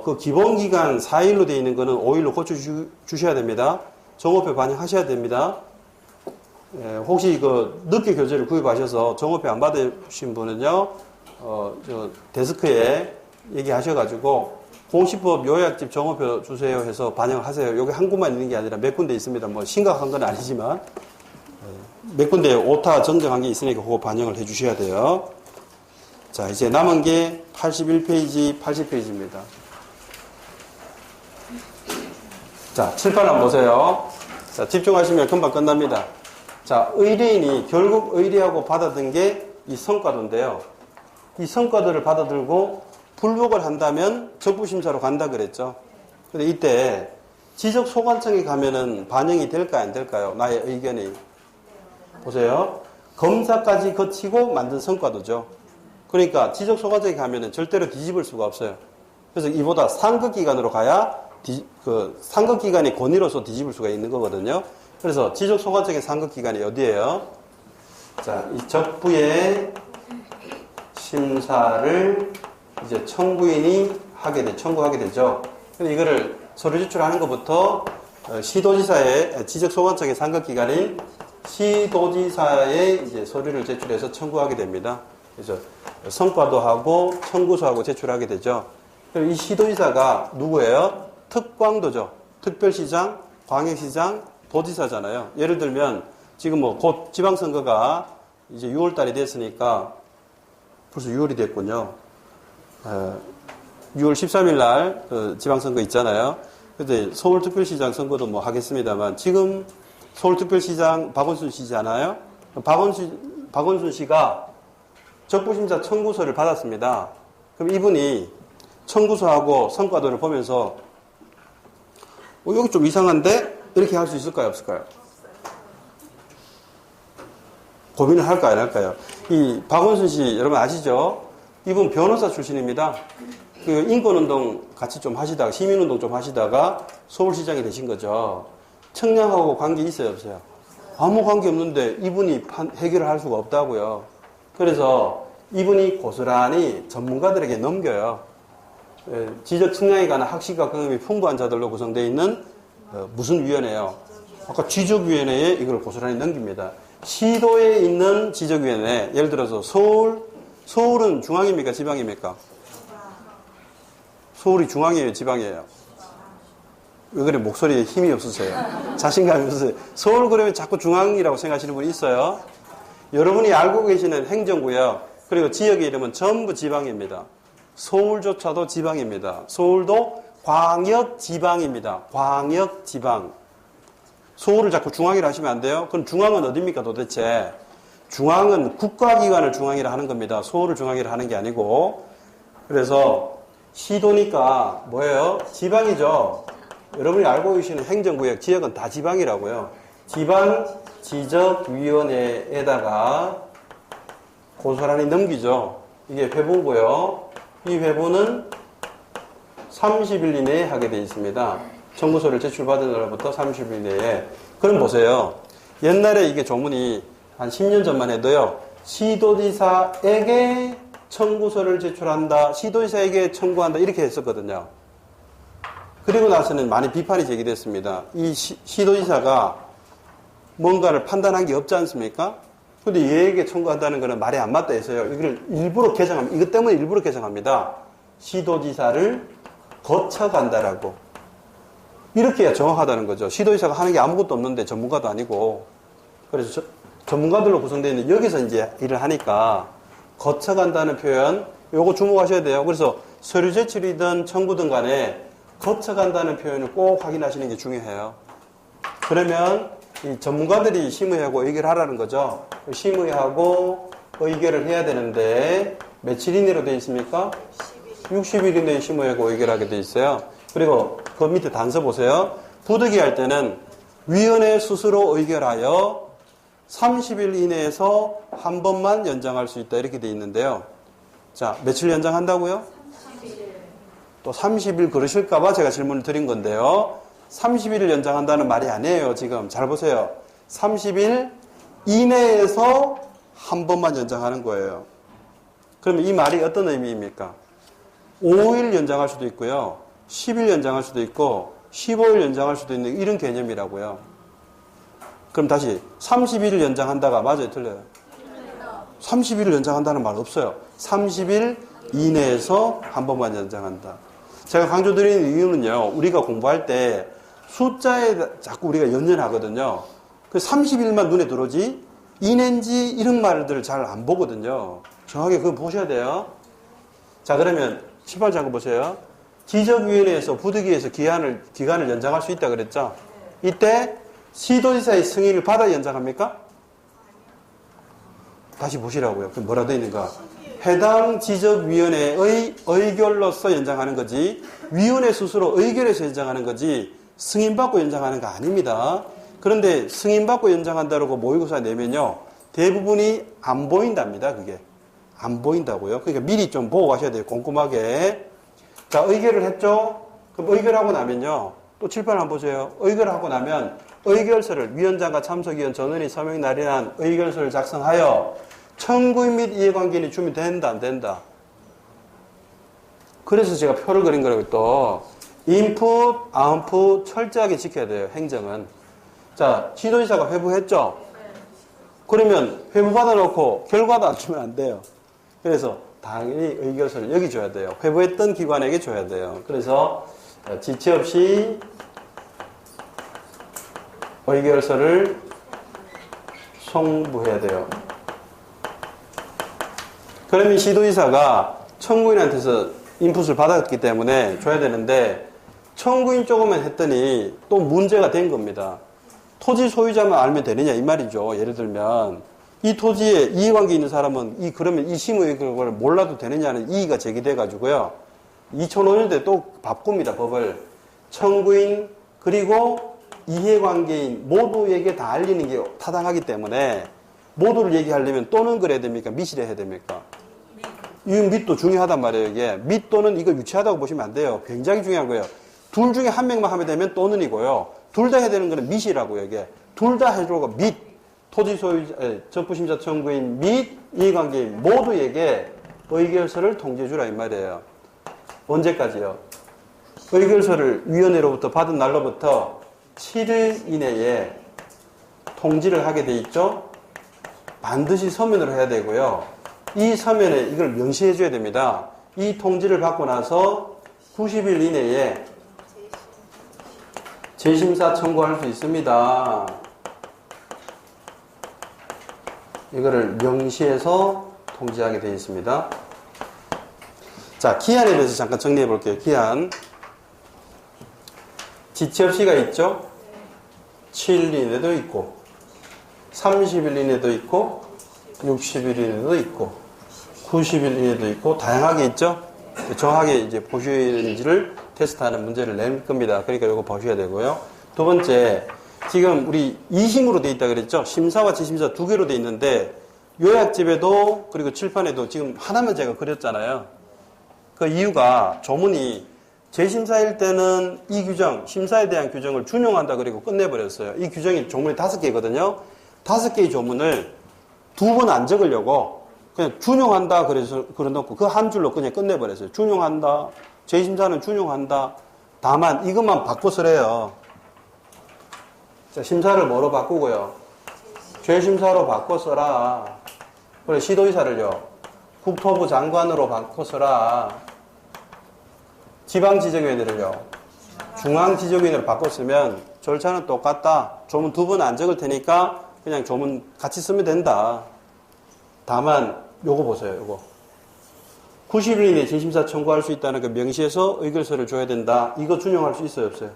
그 기본기간 4일로 되어 있는 거는 5일로 고쳐주셔야 됩니다. 정오표 반영하셔야 됩니다. 혹시 늦게 교재를 구입하셔서 정오표 안 받으신 분은요, 데스크에 얘기하셔가지고 공시법 요약집 정오표 주세요 해서 반영하세요. 여기 한 군만 있는 게 아니라 몇 군데 있습니다. 심각한 건 아니지만. 몇 군데 오타 정정한 게 있으니까 그거 반영을 해 주셔야 돼요. 자, 이제 남은 게 81페이지, 80페이지입니다. 자, 칠판 한번 보세요. 자, 집중하시면 금방 끝납니다. 자, 의뢰인이 결국 의뢰하고 받아든 게 이 성과도인데요. 이 성과도를 받아들고 불복을 한다면 적부심사로 간다 그랬죠. 근데 이때 지적소관청에 가면은 반영이 될까요, 안 될까요? 나의 의견이. 보세요. 검사까지 거치고 만든 성과도죠. 그러니까 지적소관청에 가면은 절대로 뒤집을 수가 없어요. 그래서 이보다 상급기관으로 가야 상급기관의 권위로서 뒤집을 수가 있는 거거든요. 그래서 지적소관청의 상급기관이 어디예요? 자, 이 적부의 심사를 이제 청구인이 청구하게 되죠. 그래서 이거를 서류 제출하는 것부터 시도지사의 지적소관청의 상급기관인 시도지사에 이제 서류를 제출해서 청구하게 됩니다. 그래서 성과도 하고 청구서하고 제출하게 되죠. 그럼 이 시도지사가 누구예요? 특광도죠. 특별시장, 광역시장, 도지사잖아요. 예를 들면 지금 곧 지방선거가 이제 6월 달이 됐으니까 벌써 6월이 됐군요. 6월 13일 날 지방선거 있잖아요. 근데 서울특별시장 선거도 뭐 하겠습니다만 지금 서울특별시장 박원순 씨잖아요. 박원순 씨가 적부심사 청구서를 받았습니다. 그럼 이분이 청구서하고 성과도를 보면서 여기 좀 이상한데? 이렇게 할 수 있을까요? 없을까요? 고민을 할까요? 안 할까요? 이 박원순 씨 여러분 아시죠? 이분 변호사 출신입니다. 그 인권운동 같이 좀 하시다가 시민운동 좀 하시다가 서울시장이 되신 거죠. 청량하고 관계 있어요? 없어요? 아무 관계 없는데 이분이 해결을 할 수가 없다고요. 그래서 이분이 고스란히 전문가들에게 넘겨요. 지적 측량에 관한 학식과 경험이 풍부한 자들로 구성되어 있는 무슨 위원회요? 아까 지적위원회에 이걸 고스란히 넘깁니다. 시도에 있는 지적위원회, 예를 들어서 서울은 중앙입니까? 지방입니까? 서울이 중앙이에요? 지방이에요? 왜 그래? 목소리에 힘이 없으세요? 자신감이 없으세요? 서울 그러면 자꾸 중앙이라고 생각하시는 분이 있어요. 여러분이 알고 계시는 행정구역, 그리고 지역의 이름은 전부 지방입니다. 서울조차도 지방입니다. 서울도 광역지방입니다. 광역지방. 서울을 자꾸 중앙이라 하시면 안 돼요. 그럼 중앙은 어디입니까 도대체? 중앙은 국가기관을 중앙이라 하는 겁니다. 서울을 중앙이라 하는 게 아니고. 그래서 시도니까 뭐예요? 지방이죠. 여러분이 알고 계시는 행정구역, 지역은 다 지방이라고요. 지방지적위원회에다가 고스란히 넘기죠. 이게 회부고요. 이 회부는 30일 이내에 하게 되어 있습니다. 청구서를 제출받은 날부터 30일 내에. 그럼 보세요. 옛날에 이게 조문이 한 10년 전만 해도요. 시도지사에게 청구서를 제출한다. 시도지사에게 청구한다. 이렇게 했었거든요. 그리고 나서는 많이 비판이 제기됐습니다. 이 시도지사가 뭔가를 판단한 게 없지 않습니까? 근데 얘에게 청구한다는 거는 말이 안 맞다 해서요. 이걸 일부러 개정합니다. 이것 때문에 일부러 개정합니다. 시도지사를 거쳐간다라고. 이렇게 해야 정확하다는 거죠. 시도지사가 하는 게 아무것도 없는데 전문가도 아니고. 그래서 전문가들로 구성되어 있는 여기서 이제 일을 하니까 거쳐간다는 표현, 요거 주목하셔야 돼요. 그래서 서류 제출이든 청구든 간에 거쳐간다는 표현을 꼭 확인하시는 게 중요해요. 그러면 이 전문가들이 심의하고 의결을 하라는 거죠. 심의하고 의결을 해야 되는데 며칠 이내로 되어 있습니까? 60일 이내에 심의하고 의결하게 되어 있어요. 그리고 그 밑에 단서 보세요. 부득이 할 때는 위원회 스스로 의결하여 30일 이내에서 한 번만 연장할 수 있다 이렇게 되어 있는데요. 자, 며칠 연장한다고요? 30일. 또 30일 그러실까봐 제가 질문을 드린 건데요. 30일을 연장한다는 말이 아니에요. 지금 잘 보세요. 30일 이내에서 한 번만 연장하는 거예요. 그러면 이 말이 어떤 의미입니까? 5일 연장할 수도 있고요. 10일 연장할 수도 있고 15일 연장할 수도 있는 이런 개념이라고요. 그럼 다시 30일 연장한다가 맞아요? 틀려요? 30일을 연장한다는 말 없어요. 30일 이내에서 한 번만 연장한다. 제가 강조드리는 이유는요. 우리가 공부할 때 숫자에 자꾸 우리가 연연하거든요. 그 30일만 눈에 들어오지 이내인지 이런 말들 잘 안 보거든요. 정확하게 그거 보셔야 돼요. 자, 그러면 18장 보세요. 지적위원회에서 부득이해서 기간을 연장할 수 있다 그랬죠? 이때 시도지사의 승인을 받아 연장합니까? 다시 보시라고요. 그럼 뭐라 되어 있는가? 해당 지적위원회의 의결로서 연장하는 거지 위원회 스스로 의결해서 연장하는 거지 승인받고 연장하는 거 아닙니다. 그런데 승인받고 연장한다고 모의고사 내면요. 대부분이 안 보인답니다. 그게. 안 보인다고요. 그러니까 미리 좀 보고 가셔야 돼요. 꼼꼼하게. 자, 의결을 했죠? 그럼 의결하고 나면요. 또 칠판 한번 보세요. 의결하고 나면 의결서를 위원장과 참석위원 전원이 서명 날인한 의결서를 작성하여 청구인 및 이해관계인이 주면 된다, 안 된다. 그래서 제가 표를 그린 거라고 또 인풋, 아웃풋 철저하게 지켜야 돼요. 행정은. 자, 지도지사가 회부했죠? 그러면 회부 받아놓고 결과도 안 주면 안 돼요. 그래서 당연히 의결서를 여기 줘야 돼요. 회부했던 기관에게 줘야 돼요. 그래서 지체 없이 의결서를 송부해야 돼요. 그러면 시도의사가 청구인한테서 인풋을 받았기 때문에 줘야 되는데 청구인 쪽으로만 했더니 또 문제가 된 겁니다. 토지 소유자만 알면 되느냐 이 말이죠. 예를 들면 이 토지에 이해관계 있는 사람은 그러면 이 심의 그걸 몰라도 되느냐는 이의가 제기돼 가지고요. 2005년도에 또 바꿉니다. 법을. 청구인 그리고 이해관계인 모두에게 다 알리는 게 타당하기 때문에 모두를 얘기하려면 또는 그래야 됩니까? 밑이라 해야 됩니까? 이 밑도 중요하단 말이에요. 이게 밑 또는 이거 유치하다고 보시면 안 돼요. 굉장히 중요한 거예요. 둘 중에 한 명만 하면 되면 또는이고요. 둘 다 해야 되는 거는 밑이라고요. 이게 둘 다 해주고 밑 토지 소유자, 적부심자 청구인 및 이해관계인 모두에게 의결서를 통지해주라 이 말이에요. 언제까지요? 의결서를 위원회로부터 받은 날로부터 7일 이내에 통지를 하게 돼 있죠. 반드시 서면으로 해야 되고요. 이 서면에 이걸 명시해 줘야 됩니다. 이 통지를 받고 나서 90일 이내에 재심사 청구할 수 있습니다. 이거를 명시해서 통지하게 되어 있습니다. 자, 기한에 대해서 잠깐 정리해 볼게요. 기한. 지체없이가 있죠? 7일 이내도 있고, 30일 이내도 있고, 60일 이내도 있고, 90일 이내도 있고, 다양하게 있죠? 정확하게 이제 보시는지를 테스트하는 문제를 낼 겁니다. 그러니까 이거 보셔야 되고요. 두 번째, 지금 우리 2심으로 돼 있다 그랬죠? 심사와 지심사 두 개로 돼 있는데, 요약집에도, 그리고 칠판에도 지금 하나만 제가 그렸잖아요. 그 이유가 조문이 재심사일 때는 이 규정, 심사에 대한 규정을 준용한다 그리고 끝내버렸어요. 이 규정이 조문이 5개거든요. 5개의 조문을 두 번 안 적으려고 그냥 준용한다 그래서 그려놓고 그 한 줄로 그냥 끝내버렸어요. 준용한다. 재심사는 준용한다. 다만 이것만 바꿔 쓰래요. 자, 심사를 뭐로 바꾸고요? 재심사로 바꿔 써라. 그래, 시도의사를요. 국토부 장관으로 바꿔 써라. 지방지정위원회를요. 중앙지정위원회로 바꿔 쓰면 절차는 똑같다. 조문 두 번 안 적을 테니까 그냥 조문 같이 쓰면 된다. 다만 요거 보세요. 요거 90일 이내에 재심사 청구할 수 있다는 그 명시해서 의결서를 줘야 된다. 이거 준용할 수 있어요? 없어요?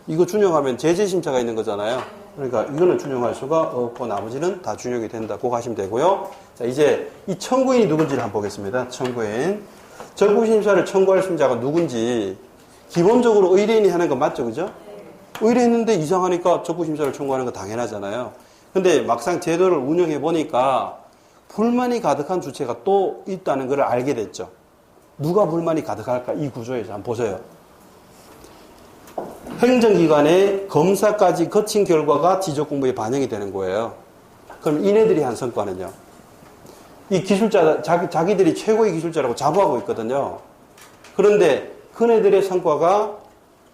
이거 준용하면 제재심사가 있는 거잖아요. 그러니까 이거는 준용할 수가 없고 나머지는 다 준용이 된다. 그거 하시면 되고요. 자, 이제 이 청구인이 누군지를 한번 보겠습니다. 청구인. 적부심사를 청구할 심자가 누군지 기본적으로 의뢰인이 하는 거 맞죠? 그죠? 의뢰했는데 이상하니까 적부심사를 청구하는 거 당연하잖아요. 근데 막상 제도를 운영해 보니까 불만이 가득한 주체가 또 있다는 걸 알게 됐죠. 누가 불만이 가득할까? 이 구조에서 한번 보세요. 행정기관의 검사까지 거친 결과가 지적공부에 반영이 되는 거예요. 그럼 이네들이 한 성과는요? 이 기술자, 자기들이 최고의 기술자라고 자부하고 있거든요. 그런데 그네들의 성과가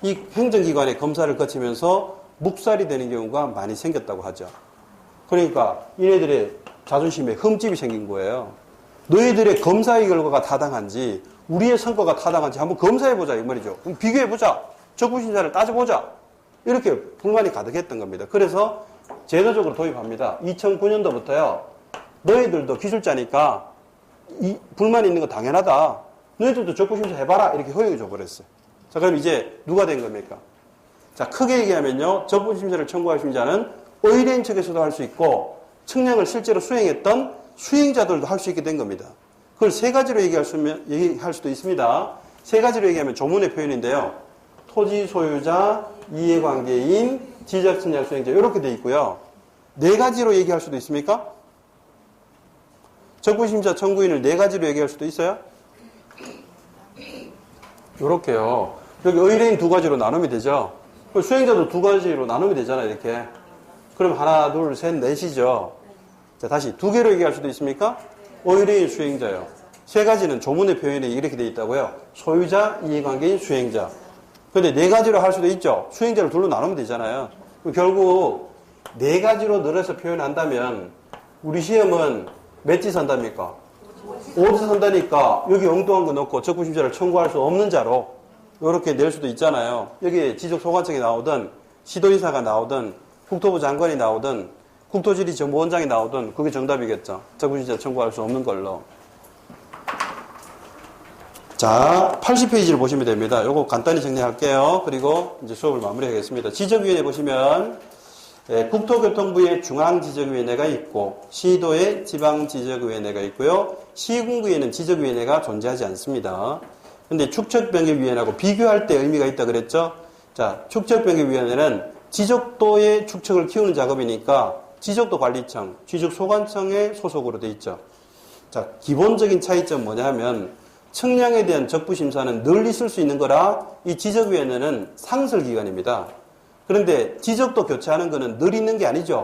이 행정기관의 검사를 거치면서 묵살이 되는 경우가 많이 생겼다고 하죠. 그러니까 이네들의 자존심에 흠집이 생긴 거예요. 너희들의 검사의 결과가 타당한지 우리의 성과가 타당한지 한번 검사해보자 이 말이죠. 그럼 비교해보자. 적부심사를 따져보자. 이렇게 불만이 가득했던 겁니다. 그래서 제도적으로 도입합니다. 2009년도부터요. 너희들도 기술자니까 이 불만이 있는 거 당연하다. 너희들도 적부심사 해봐라. 이렇게 허용해 줘버렸어요. 자, 그럼 이제 누가 된 겁니까? 자, 크게 얘기하면요. 적부심사를 청구할 심자는 의뢰인 측에서도 할 수 있고 측량을 실제로 수행했던 수행자들도 할 수 있게 된 겁니다. 그걸 세 가지로 얘기할 수도 있습니다. 세 가지로 얘기하면 조문의 표현인데요. 토지 소유자, 이해관계인, 지적측량 수행자 이렇게 돼 있고요. 네 가지로 얘기할 수도 있습니까? 적부심사 청구인을 네 가지로 얘기할 수도 있어요? 요렇게요. 여기 의뢰인 두 가지로 나누면 되죠. 수행자도 두 가지로 나누면 되잖아요, 이렇게. 그럼 하나, 둘, 셋, 넷이죠. 자, 다시 두 개로 얘기할 수도 있습니까? 의뢰인, 수행자요. 세 가지는 조문의 표현이 이렇게 돼 있다고요. 소유자, 이해관계인, 수행자. 근데 네 가지로 할 수도 있죠. 수행자를 둘로 나누면 되잖아요. 결국 네 가지로 늘어서 표현한다면 우리 시험은 몇 지 선답니까? 5지 선다니까 여기 엉뚱한 거 넣고 적부심사를 청구할 수 없는 자로 이렇게 낼 수도 있잖아요. 여기 지적소관청이 나오든 시도의사가 나오든 국토부 장관이 나오든 국토지리정보원장이 나오든 그게 정답이겠죠. 적부심사 청구할 수 없는 걸로. 자, 80페이지를 보시면 됩니다. 요거 간단히 정리할게요. 그리고 이제 수업을 마무리하겠습니다. 지적위원회 보시면 국토교통부의 중앙지적위원회가 있고 시도의 지방지적위원회가 있고요. 시군구에는 지적위원회가 존재하지 않습니다. 근데 축척변경위원회하고 비교할 때 의미가 있다 그랬죠? 자, 축척변경위원회는 지적도의 축척을 키우는 작업이니까 지적도관리청, 지적소관청의 소속으로 돼 있죠. 자, 기본적인 차이점 뭐냐 하면 측량에 대한 적부심사는 늘 있을 수 있는 거라 이 지적위원회는 상설기관입니다. 그런데 지적도 교체하는 거는 늘 있는 게 아니죠.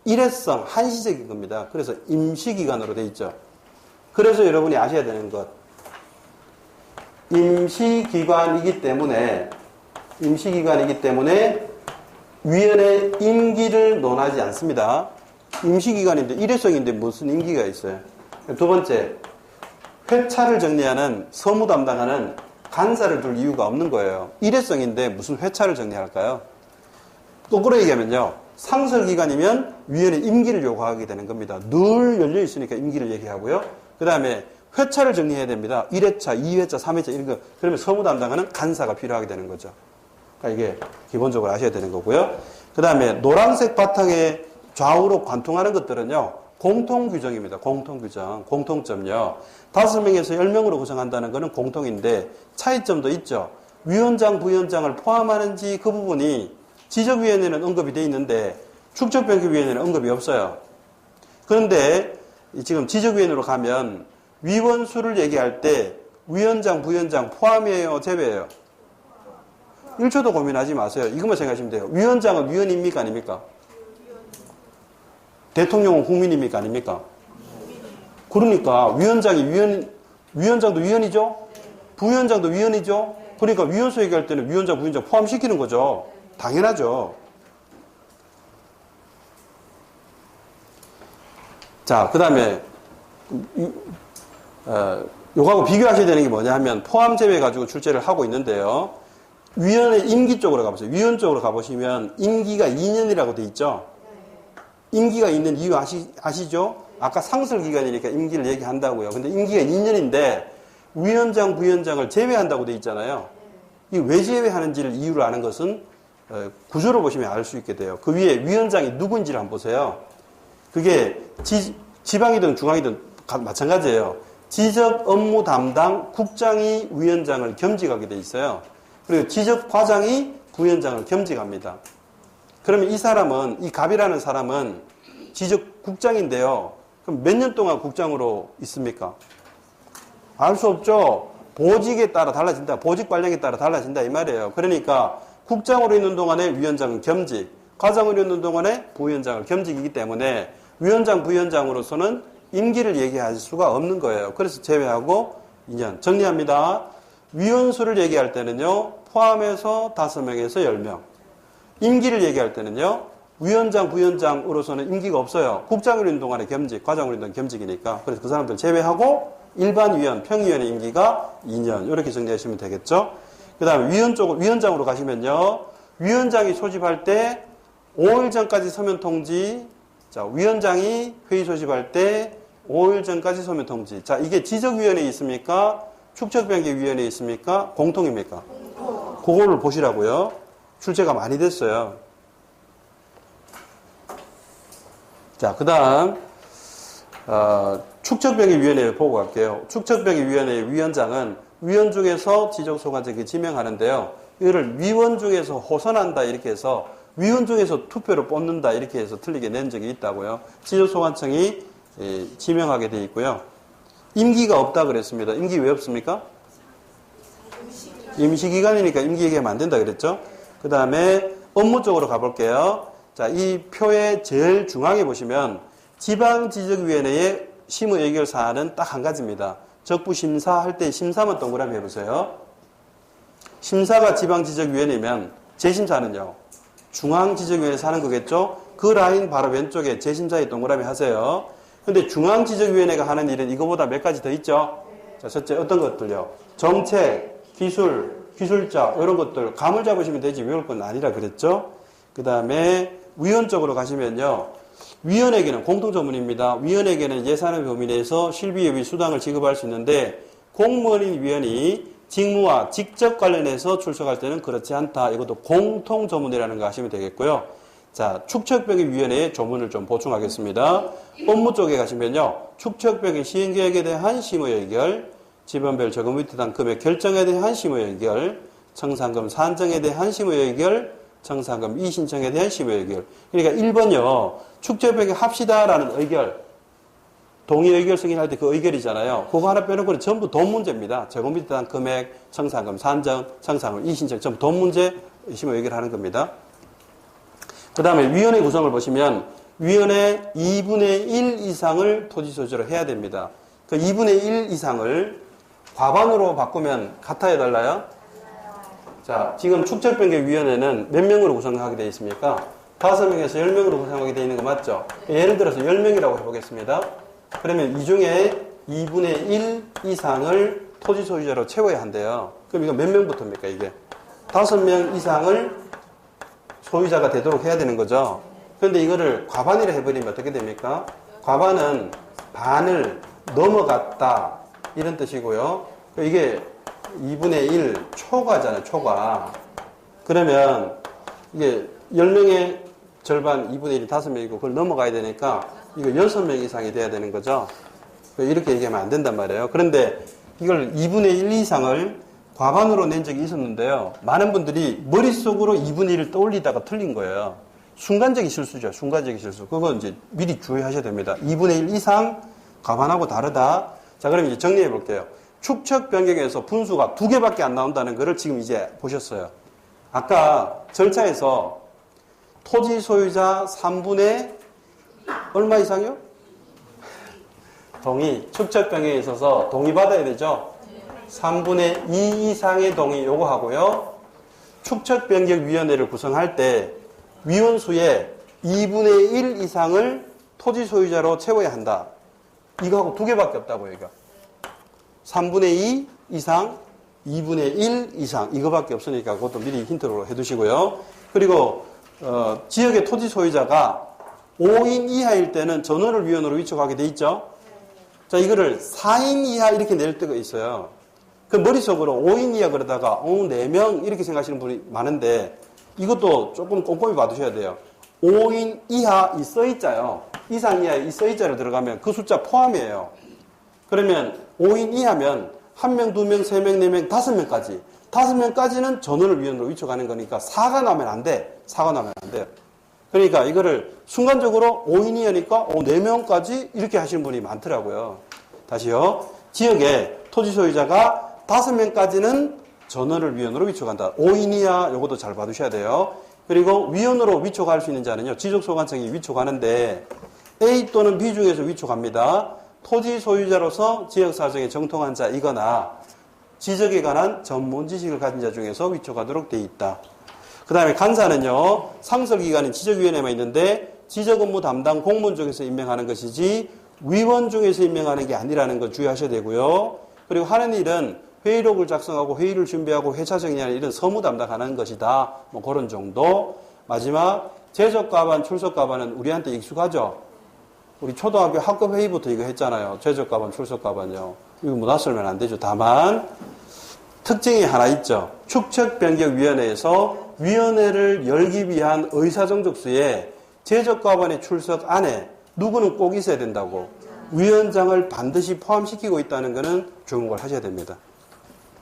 일회성, 한시적인 겁니다. 그래서 임시기관으로 돼 있죠. 그래서 여러분이 아셔야 되는 것. 임시기관이기 때문에 위원회 임기를 논하지 않습니다. 임시기관인데 일회성인데 무슨 임기가 있어요. 두 번째, 회차를 정리하는 서무 담당하는 간사를 둘 이유가 없는 거예요. 일회성인데 무슨 회차를 정리할까요? 거꾸로 얘기하면요. 상설기관이면 위원회 임기를 요구하게 되는 겁니다. 늘 열려 있으니까 임기를 얘기하고요. 그 다음에 회차를 정리해야 됩니다. 1회차, 2회차, 3회차 이런 거. 그러면 서무 담당하는 간사가 필요하게 되는 거죠. 그러니까 이게 기본적으로 아셔야 되는 거고요. 그 다음에 노란색 바탕에 좌우로 관통하는 것들은요. 공통규정입니다. 공통규정. 공통점요. 5명에서 10명으로 구성한다는 것은 공통인데 차이점도 있죠. 위원장, 부위원장을 포함하는지 그 부분이 지적위원회는 언급이 돼 있는데 축적변경위원회는 언급이 없어요. 그런데 지금 지적위원회로 가면 위원수를 얘기할 때 위원장, 부위원장 포함이에요? 제외예요? 1초도 고민하지 마세요. 이것만 생각하시면 돼요. 위원장은 위원입니까? 아닙니까? 대통령은 국민입니까? 아닙니까? 그러니까 위원장도 위원이죠? 부위원장도 위원이죠? 그러니까 위원수 얘기할 때는 위원장, 부위원장 포함시키는 거죠. 당연하죠. 자, 그 다음에 요거하고 비교하셔야 되는 게 뭐냐 하면 포함 제외 가지고 출제를 하고 있는데요. 위원회 임기 쪽으로 가보세요. 위원 쪽으로 가보시면 임기가 2년이라고 돼 있죠. 임기가 있는 이유 아시죠? 아까 상설기관이니까 임기를 얘기한다고요. 근데 임기가 2년인데 위원장, 부위원장을 제외한다고 돼 있잖아요. 이 왜 제외하는지를 이유를 아는 것은 구조를 보시면 알 수 있게 돼요. 그 위에 위원장이 누군지를 한번 보세요. 그게 지방이든 중앙이든 마찬가지예요. 지적 업무 담당 국장이 위원장을 겸직하게 돼 있어요. 그리고 지적 과장이 부위원장을 겸직합니다. 그러면 이 사람은, 이 갑이라는 사람은 지적 국장인데요. 그럼 몇 년 동안 국장으로 있습니까? 알 수 없죠. 보직에 따라 달라진다. 보직 관량에 따라 달라진다. 이 말이에요. 그러니까 국장으로 있는 동안에 위원장은 겸직, 과장으로 있는 동안에 부위원장을 겸직이기 때문에 위원장, 부위원장으로서는 임기를 얘기할 수가 없는 거예요. 그래서 제외하고 2년. 정리합니다. 위원수를 얘기할 때는요. 포함해서 5명에서 10명. 임기를 얘기할 때는요. 위원장, 부위원장으로서는 임기가 없어요. 국장으로 있는 동안에 겸직, 과장으로 있는 동안에 겸직이니까. 그래서 그 사람들 제외하고 일반 위원, 평의원의 임기가 2년. 이렇게 정리하시면 되겠죠. 그 다음에 위원장으로 가시면요. 위원장이 소집할 때 5일 전까지 서면 통지. 자, 위원장이 회의 소집할 때 5일 전까지 서면 통지. 자, 이게 지적위원회에 있습니까? 축적변경위원회에 있습니까? 공통입니까? 그거를 보시라고요. 출제가 많이 됐어요. 자, 그 다음 축적변경위원회 보고 갈게요. 축적변경위원회의 위원장은 위원 중에서 지적소관청이 지명하는데요. 이거를 위원 중에서 호선한다 이렇게 해서 위원 중에서 투표로 뽑는다 이렇게 해서 틀리게 낸 적이 있다고요. 지적소관청이 지명하게 돼 있고요. 임기가 없다 그랬습니다. 임기 왜 없습니까? 임시기간이니까 임기 얘기하면 안 된다 그랬죠. 그 다음에 업무 쪽으로 가볼게요. 자, 이 표의 제일 중앙에 보시면 지방지적위원회의 심의 의결 사안은 딱 한 가지입니다. 적부심사할 때 심사만 동그라미 해보세요. 심사가 지방지적위원회면 재심사는요. 중앙지적위원회에서 하는 거겠죠. 그 라인 바로 왼쪽에 재심사에 동그라미 하세요. 근데 중앙지적위원회가 하는 일은 이거보다 몇 가지 더 있죠. 자, 첫째 어떤 것들요. 정책, 기술, 기술자 이런 것들 감을 잡으시면 되지 외울 건 아니라 그랬죠. 그 다음에 위원 쪽으로 가시면요. 위원에게는 공통조문입니다. 위원에게는 예산의 범위 내에서 실비예비 수당을 지급할 수 있는데 공무원인 위원이 직무와 직접 관련해서 출석할 때는 그렇지 않다. 이것도 공통 조문이라는 거 아시면 되겠고요. 자, 축척병역위원회의 조문을 좀 보충하겠습니다. 업무 쪽에 가시면요. 축척병역 시행계획에 대한 심의 의결, 지번별 적용 위태당 금액 결정에 대한 심의 의결, 청산금 산정에 대한 심의 의결, 청산금 이신청에 대한 심의 의결. 그러니까 1번요. 축척병역 합시다라는 의결, 동의 의결 승인할 때 그 의결이잖아요. 그거 하나 빼놓고는 전부 돈 문제입니다. 적용 위태당 금액, 청산금 산정, 청산금 이신청, 전부 돈 문제 심의 의결하는 겁니다. 그 다음에 위원회 구성을 보시면 위원회 2분의 1 이상을 토지 소유자로 해야 됩니다. 그 2분의 1 이상을 과반으로 바꾸면 같아요, 달라요? 자, 지금 축척변경위원회는 몇 명으로 구성하게 되어 있습니까? 5명에서 10명으로 구성하게 되어 있는 거 맞죠? 예를 들어서 10명이라고 해보겠습니다. 그러면 이 중에 2분의 1 이상을 토지 소유자로 채워야 한대요. 그럼 이거 몇 명부터입니까, 이게? 5명 이상을 소유자가 되도록 해야 되는 거죠. 그런데 이거를 과반이라 해버리면 어떻게 됩니까? 과반은 반을 넘어갔다 이런 뜻이고요. 이게 2분의 1 초과잖아요. 초과. 그러면 이게 10명의 절반 2분의 1이 5명이고 그걸 넘어가야 되니까 이거 6명 이상이 돼야 되는 거죠. 이렇게 얘기하면 안 된단 말이에요. 그런데 이걸 2분의 1 이상을 과반으로 낸 적이 있었는데요. 많은 분들이 머릿속으로 2분의 1을 떠올리다가 틀린 거예요. 순간적인 실수죠. 순간적인 실수. 그건 이제 미리 주의하셔야 됩니다. 2분의 1 이상 과반하고 다르다. 자, 그럼 이제 정리해 볼게요. 축척 변경에서 분수가 2개밖에 안 나온다는 거를 지금 이제 보셨어요. 아까 절차에서 토지 소유자 3분의 얼마 이상이요? 동의. 축척 변경에 있어서 동의받아야 되죠. 3분의 2 이상의 동의 요구하고요. 축척변경위원회를 구성할 때 위원수의 2분의 1 이상을 토지 소유자로 채워야 한다. 이거하고 2개밖에 없다고요, 이거. 3분의 2 이상, 2분의 1 이상 이거밖에 없으니까 그것도 미리 힌트로 해두시고요. 그리고 지역의 토지 소유자가 5인 이하일 때는 전원을 위원으로 위촉하게 돼 있죠. 자, 이거를 4인 이하 이렇게 낼 때가 있어요. 그 머릿속으로 5인 이하 그러다가 4명 이렇게 생각하시는 분이 많은데 이것도 조금 꼼꼼히 봐두셔야 돼요. 5인 이하 이 써있자요. 이상 이하 이 써있자를 들어가면 그 숫자 포함이에요. 그러면 5인 이하면 1명, 2명, 3명, 4명, 5명까지 5명까지는 전원을 위원으로 위촉하는 거니까 4가 나면 안 돼. 4가 나면 안 돼요. 그러니까 이거를 순간적으로 5인 이하니까 4명까지 이렇게 하시는 분이 많더라고요. 다시요. 지역에 토지 소유자가 5명까지는 전원을 위원으로 위촉한다. 5인 이하 요것도 잘 봐두셔야 돼요. 그리고 위원으로 위촉할 수 있는 자는요. 지적소관청이 위촉하는데 A 또는 B 중에서 위촉합니다. 토지 소유자로서 지역사정에 정통한 자이거나 지적에 관한 전문 지식을 가진 자 중에서 위촉하도록 되어 있다. 그 다음에 간사는요. 상설기관인 지적위원회만 있는데 지적업무 담당 공무원 중에서 임명하는 것이지 위원 중에서 임명하는 게 아니라는 거 주의하셔야 되고요. 그리고 하는 일은 회의록을 작성하고 회의를 준비하고 회차 정리하는 일은 서무 담당하는 것이다. 뭐 그런 정도. 마지막 제적과반, 출석과반은 우리한테 익숙하죠. 우리 초등학교 학급 회의부터 이거 했잖아요. 제적과반, 출석과반요. 이거 뭐 낯설면 안 되죠. 다만 특징이 하나 있죠. 축척변경위원회에서 위원회를 열기 위한 의사정족수에 제적과반의 출석 안에 누구는 꼭 있어야 된다고 위원장을 반드시 포함시키고 있다는 것은 주목을 하셔야 됩니다.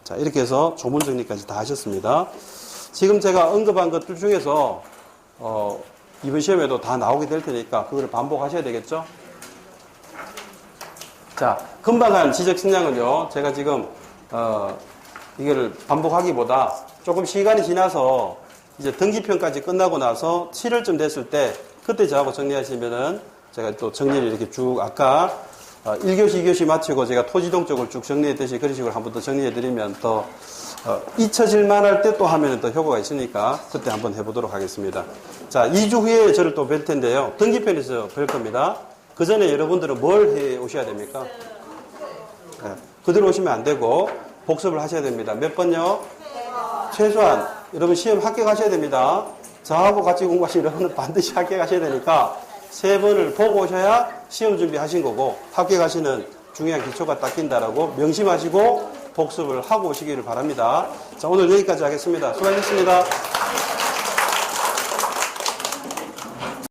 자, 이렇게 해서 조문 정리까지 다 하셨습니다. 지금 제가 언급한 것들 중에서 이번 시험에도 다 나오게 될 테니까 그걸 반복하셔야 되겠죠? 자, 금방 한 지적 식량은요. 제가 지금 이거를 반복하기보다 조금 시간이 지나서 이제 등기편까지 끝나고 나서 7월쯤 됐을 때 그때 저하고 정리하시면은 제가 또 정리를 이렇게 쭉 아까 1교시, 2교시 마치고 제가 토지동 쪽을 쭉 정리했듯이 그런 식으로 한 번 더 정리해드리면 더 잊혀질만 할 때 또 하면 더 효과가 있으니까 그때 한번 해보도록 하겠습니다. 자, 2주 후에 저를 또 뵐 텐데요. 등기편에서 뵐 겁니다. 그 전에 여러분들은 뭘 해 오셔야 됩니까? 네, 그대로 오시면 안 되고 복습을 하셔야 됩니다. 몇 번요? 최소한 여러분 시험 합격하셔야 됩니다. 저하고 같이 공부하신 여러분은 반드시 합격하셔야 되니까 3번을 보고 오셔야 시험 준비하신 거고 합격하시는 중요한 기초가 닦인다라고 명심하시고 복습을 하고 오시기를 바랍니다. 자, 오늘 여기까지 하겠습니다. 수고하셨습니다.